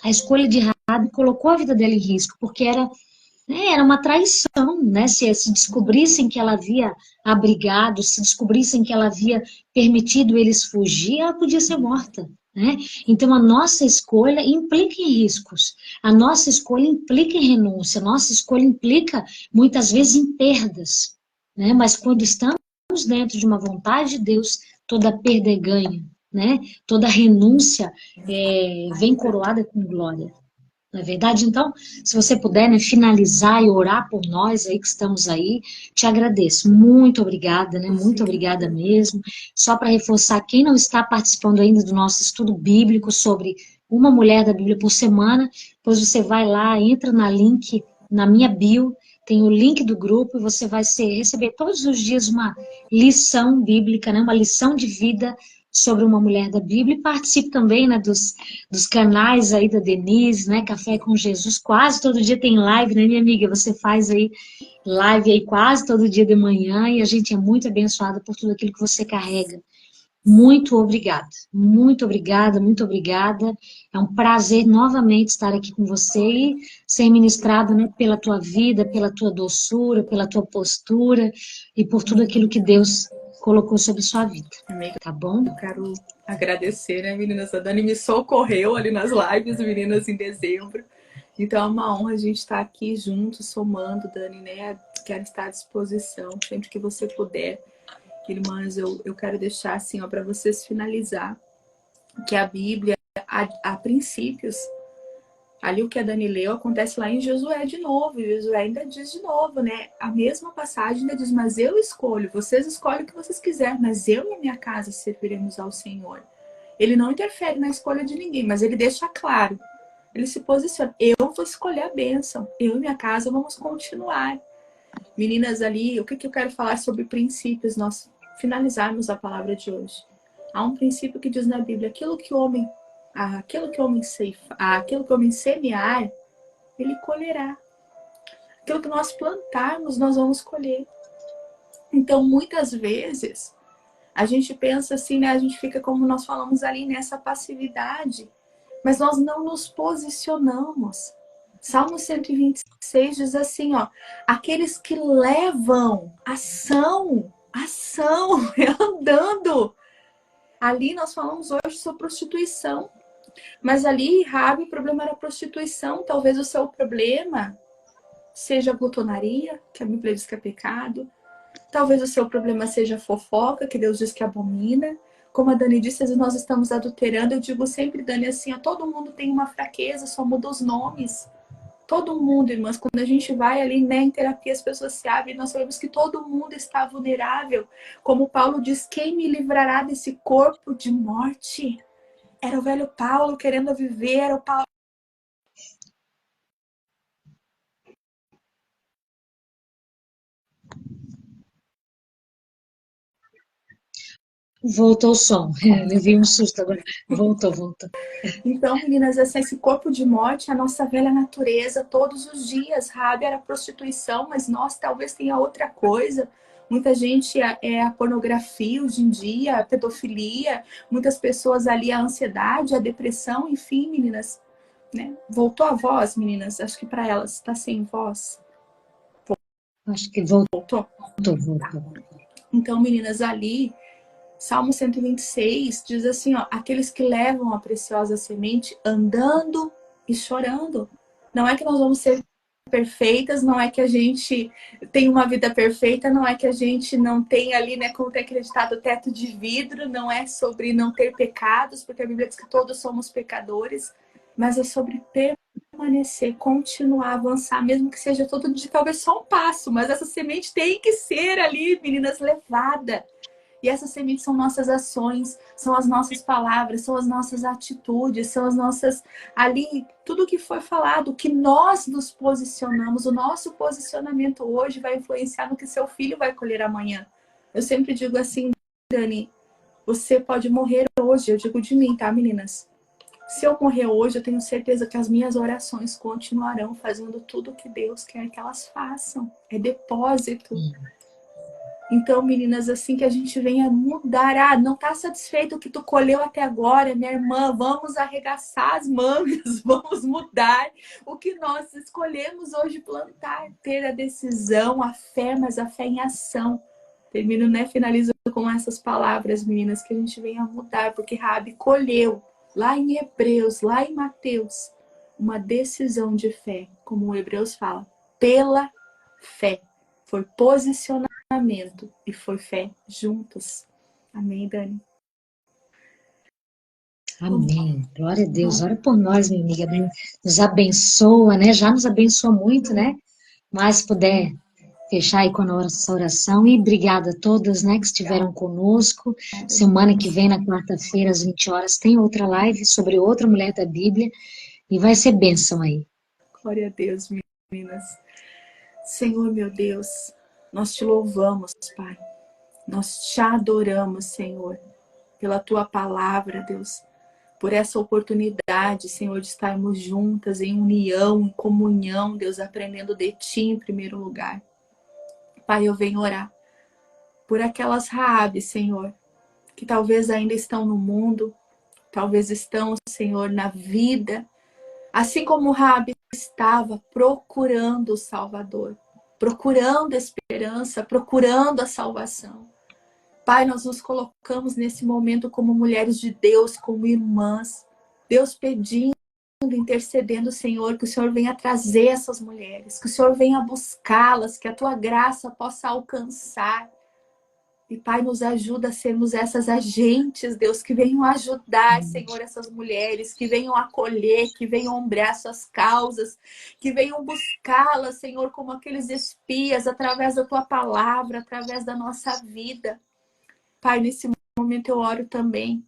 A escolha de Raabe colocou a vida dela em risco, porque era uma traição, né? Se descobrissem que ela havia abrigado, se descobrissem que ela havia permitido eles fugir, ela podia ser morta, né? Então, a nossa escolha implica em riscos, a nossa escolha implica em renúncia, a nossa escolha implica, muitas vezes, em perdas, né? Mas quando estamos dentro de uma vontade de Deus, toda perda é ganha, né? Toda renúncia vem coroada com glória. Não é verdade? Então, se você puder, né, finalizar e orar por nós aí que estamos aí, te agradeço. Muito obrigada, né? Muito obrigada mesmo. Só para reforçar, quem não está participando ainda do nosso estudo bíblico sobre uma mulher da Bíblia por semana, pois você vai lá, entra na link, na minha bio, tem o link do grupo e você vai receber todos os dias uma lição bíblica, né? Uma lição de vida sobre uma mulher da Bíblia, e participe também, né, dos canais aí da Denise, né, Café com Jesus, quase todo dia tem live, né, minha amiga? Você faz aí live aí quase todo dia de manhã e a gente é muito abençoada por tudo aquilo que você carrega. Muito obrigada, muito obrigada, muito obrigada. É um prazer novamente estar aqui com você e ser ministrada, né, pela tua vida, pela tua doçura, pela tua postura e por tudo aquilo que Deus colocou sobre sua vida. Amiga, tá bom? Eu quero agradecer, né, meninas? A Dani me socorreu ali nas lives, meninas, em dezembro. Então é uma honra a gente estar aqui juntos, somando, Dani, né? Quero estar à disposição sempre que você puder. Irmãs, eu quero deixar assim, ó, para vocês finalizar, que a Bíblia, há princípios. Ali o que a Dani leu acontece lá em Josué de novo. E Josué ainda diz de novo, né? A mesma passagem ainda diz, mas eu escolho, vocês escolhem o que vocês quiserem, mas eu e a minha casa serviremos ao Senhor. Ele não interfere na escolha de ninguém, mas ele deixa claro. Ele se posiciona, eu vou escolher a bênção, eu e minha casa vamos continuar. Meninas ali, o que eu quero falar sobre princípios, nós finalizarmos a palavra de hoje. Há um princípio que diz na Bíblia, aquilo que o homem semear, ele colherá. Aquilo que nós plantarmos, nós vamos colher. Então, muitas vezes, a gente pensa assim, né? A gente fica, como nós falamos ali, nessa passividade. Mas nós não nos posicionamos. Salmo 126 diz assim, ó. Aqueles que levam ação, andando. Ali nós falamos hoje sobre prostituição. Mas ali, Rabi, o problema era prostituição. Talvez o seu problema seja glutonaria, que a Bíblia diz que é pecado. Talvez o seu problema seja fofoca, que Deus diz que abomina. Como a Dani disse, nós estamos adulterando. Eu digo sempre, Dani, assim, ó, todo mundo tem uma fraqueza, só muda os nomes. Todo mundo, irmãs, quando a gente vai ali, né, em terapia, as pessoas se abrem, nós sabemos que todo mundo está vulnerável. Como Paulo diz, quem me livrará desse corpo de morte? Era o velho Paulo querendo viver, era o Paulo. Voltou o som. Levei um susto agora. Voltou. Então, meninas, esse corpo de morte é a nossa velha natureza todos os dias. Rabi era prostituição, mas nós talvez tenha outra coisa. Muita gente é a pornografia hoje em dia, a pedofilia. Muitas pessoas ali a ansiedade, a depressão, enfim, meninas. Né? Voltou a voz, meninas? Acho que para elas está sem voz. Acho que voltou. Então, meninas, ali... Salmo 126 diz assim, ó, aqueles que levam a preciosa semente andando e chorando. Não é que nós vamos ser perfeitas, não é que a gente tem uma vida perfeita, não é que a gente não tem ali, né, como tem acreditado, teto de vidro, não é sobre não ter pecados, porque a Bíblia diz que todos somos pecadores, mas é sobre permanecer, continuar, avançar, mesmo que seja todo dia, talvez só um passo, mas essa semente tem que ser ali, meninas, levada. E essas sementes são nossas ações, são as nossas palavras, são as nossas atitudes, são as nossas... Ali, tudo que foi falado, que nós nos posicionamos, o nosso posicionamento hoje vai influenciar no que seu filho vai colher amanhã. Eu sempre digo assim, Dani, você pode morrer hoje, eu digo de mim, tá, meninas? Se eu morrer hoje, eu tenho certeza que as minhas orações continuarão fazendo tudo o que Deus quer que elas façam. É depósito. Então, meninas, assim que a gente venha mudar, não tá satisfeito o que tu colheu até agora, minha irmã, vamos arregaçar as mangas, vamos mudar o que nós escolhemos hoje plantar, ter a decisão, a fé, mas a fé em ação. Termino, né, finalizo com essas palavras, meninas, que a gente venha mudar, porque Rabi colheu lá em Hebreus, lá em Mateus, uma decisão de fé, como o Hebreus fala, pela fé. Foi posicionamento e foi fé juntos. Amém, Dani? Amém. Glória a Deus. Ora por nós, minha amiga. Nos abençoa, né? Já nos abençoa muito, né? Mas puder fechar aí com a nossa oração. E obrigada a todas, né, que estiveram conosco. Semana que vem, na quarta-feira, às 20 horas, tem outra live sobre outra mulher da Bíblia. E vai ser bênção aí. Glória a Deus, meninas. Senhor, meu Deus, nós te louvamos, Pai. Nós te adoramos, Senhor, pela tua palavra, Deus. Por essa oportunidade, Senhor, de estarmos juntas em união, em comunhão, Deus, aprendendo de ti em primeiro lugar. Pai, eu venho orar por aquelas Raabes, Senhor, que talvez ainda estão no mundo, talvez estão, Senhor, na vida, assim como Raabe estava procurando o Salvador, procurando a esperança, procurando a salvação. Pai, nós nos colocamos nesse momento como mulheres de Deus, como irmãs. Deus pedindo, intercedendo, Senhor, que o Senhor venha trazer essas mulheres, que o Senhor venha buscá-las, que a tua graça possa alcançar. E, Pai, nos ajuda a sermos essas agentes, Deus, que venham ajudar, Senhor, essas mulheres, que venham acolher, que venham ombrear suas causas, que venham buscá-las, Senhor, como aqueles espias, através da tua palavra, através da nossa vida. Pai, nesse momento eu oro também.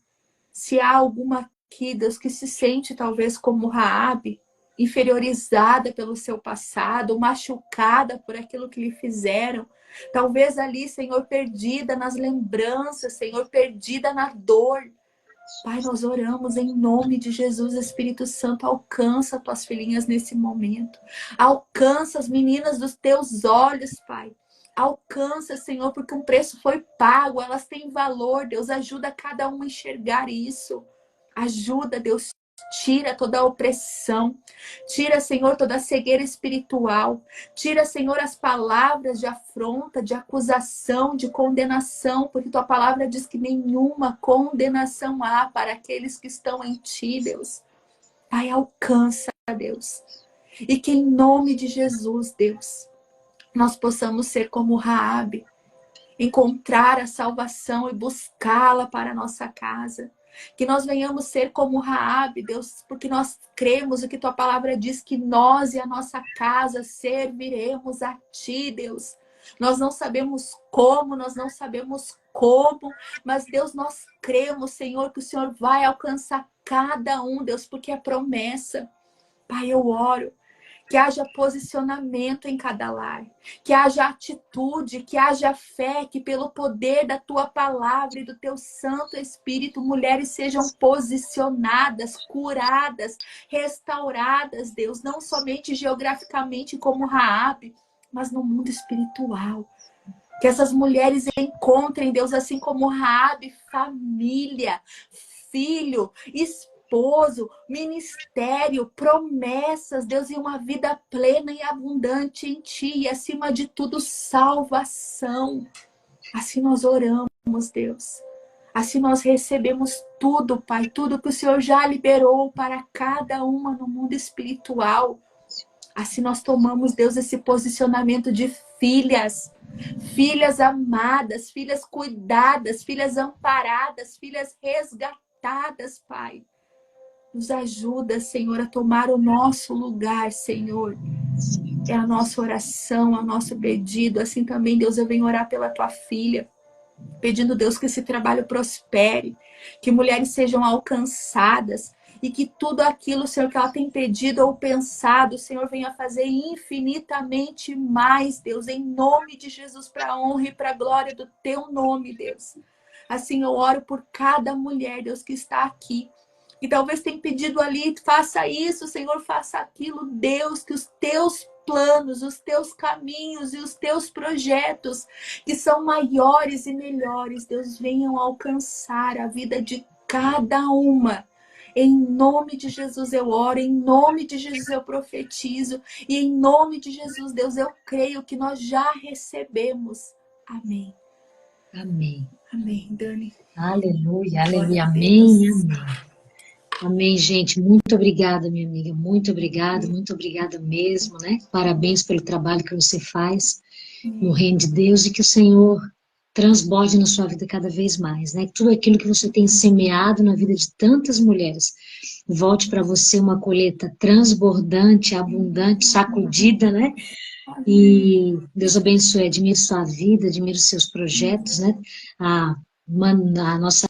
Se há alguma aqui, Deus, que se sente talvez como Raabe, inferiorizada pelo seu passado, machucada por aquilo que lhe fizeram. Talvez ali, Senhor, perdida nas lembranças, Senhor, perdida na dor. Pai, nós oramos em nome de Jesus. Espírito Santo, alcança tuas filhinhas nesse momento. Alcança as meninas dos teus olhos, Pai. Alcança, Senhor, porque um preço foi pago. Elas têm valor. Deus, ajuda cada uma a enxergar isso. Ajuda, Deus. Tira toda a opressão. Tira, Senhor, toda a cegueira espiritual. Tira, Senhor, as palavras de afronta, de acusação, de condenação, porque tua palavra diz que nenhuma condenação há para aqueles que estão em ti, Deus. Pai, alcança, Deus. E que em nome de Jesus, Deus, nós possamos ser como Raabe, encontrar a salvação e buscá-la para a nossa casa. Que nós venhamos ser como Raabe, Deus, porque nós cremos o que tua palavra diz, que nós e a nossa casa serviremos a ti, Deus. Nós não sabemos como, mas Deus, nós cremos, Senhor, que o Senhor vai alcançar cada um, Deus, porque é promessa. Pai, eu oro que haja posicionamento em cada lar, que haja atitude, que haja fé, que pelo poder da tua palavra e do teu Santo Espírito, mulheres sejam posicionadas, curadas, restauradas, Deus, não somente geograficamente como Raabe, mas no mundo espiritual. Que essas mulheres encontrem, Deus, assim como Raabe, família, filho, esposo, ministério, promessas, Deus, e uma vida plena e abundante em ti, e acima de tudo, salvação. Assim nós oramos, Deus. Assim nós recebemos tudo, Pai, tudo que o Senhor já liberou para cada uma no mundo espiritual. Assim nós tomamos, Deus, esse posicionamento de filhas, filhas amadas, filhas cuidadas, filhas amparadas, filhas resgatadas, Pai. Nos ajuda, Senhor, a tomar o nosso lugar, Senhor. É a nossa oração, é o nosso pedido. Assim também, Deus, eu venho orar pela tua filha, pedindo, Deus, que esse trabalho prospere, que mulheres sejam alcançadas e que tudo aquilo, Senhor, que ela tem pedido ou pensado, o Senhor venha fazer infinitamente mais, Deus, em nome de Jesus, para a honra e para a glória do teu nome, Deus. Assim eu oro por cada mulher, Deus, que está aqui. E talvez tenha pedido ali, faça isso, Senhor, faça aquilo. Deus, que os teus planos, os teus caminhos e os teus projetos, que são maiores e melhores, Deus, venham alcançar a vida de cada uma. Em nome de Jesus eu oro, em nome de Jesus eu profetizo, e em nome de Jesus, Deus, eu creio que nós já recebemos. Amém. Amém. Amém, Dani. Aleluia, aleluia, amém, amém. Amém, gente. Muito obrigada, minha amiga. Muito obrigada mesmo, né? Parabéns pelo trabalho que você faz no reino de Deus e que o Senhor transborde na sua vida cada vez mais, né? Que tudo aquilo que você tem semeado na vida de tantas mulheres volte para você uma colheita transbordante, abundante, sacudida, né? E Deus abençoe, admire sua vida, admire os seus projetos, né? A nossa,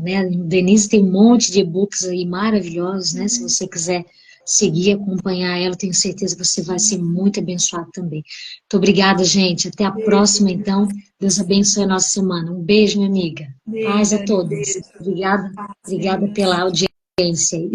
né, Denise tem um monte de e-books aí maravilhosos, né? Se você quiser seguir, acompanhar ela, tenho certeza que você vai ser muito abençoado também. Muito obrigada, gente. Até a próxima, então. Deus abençoe a nossa semana. Um beijo, minha amiga. Paz a todos. Obrigada pela audiência aí.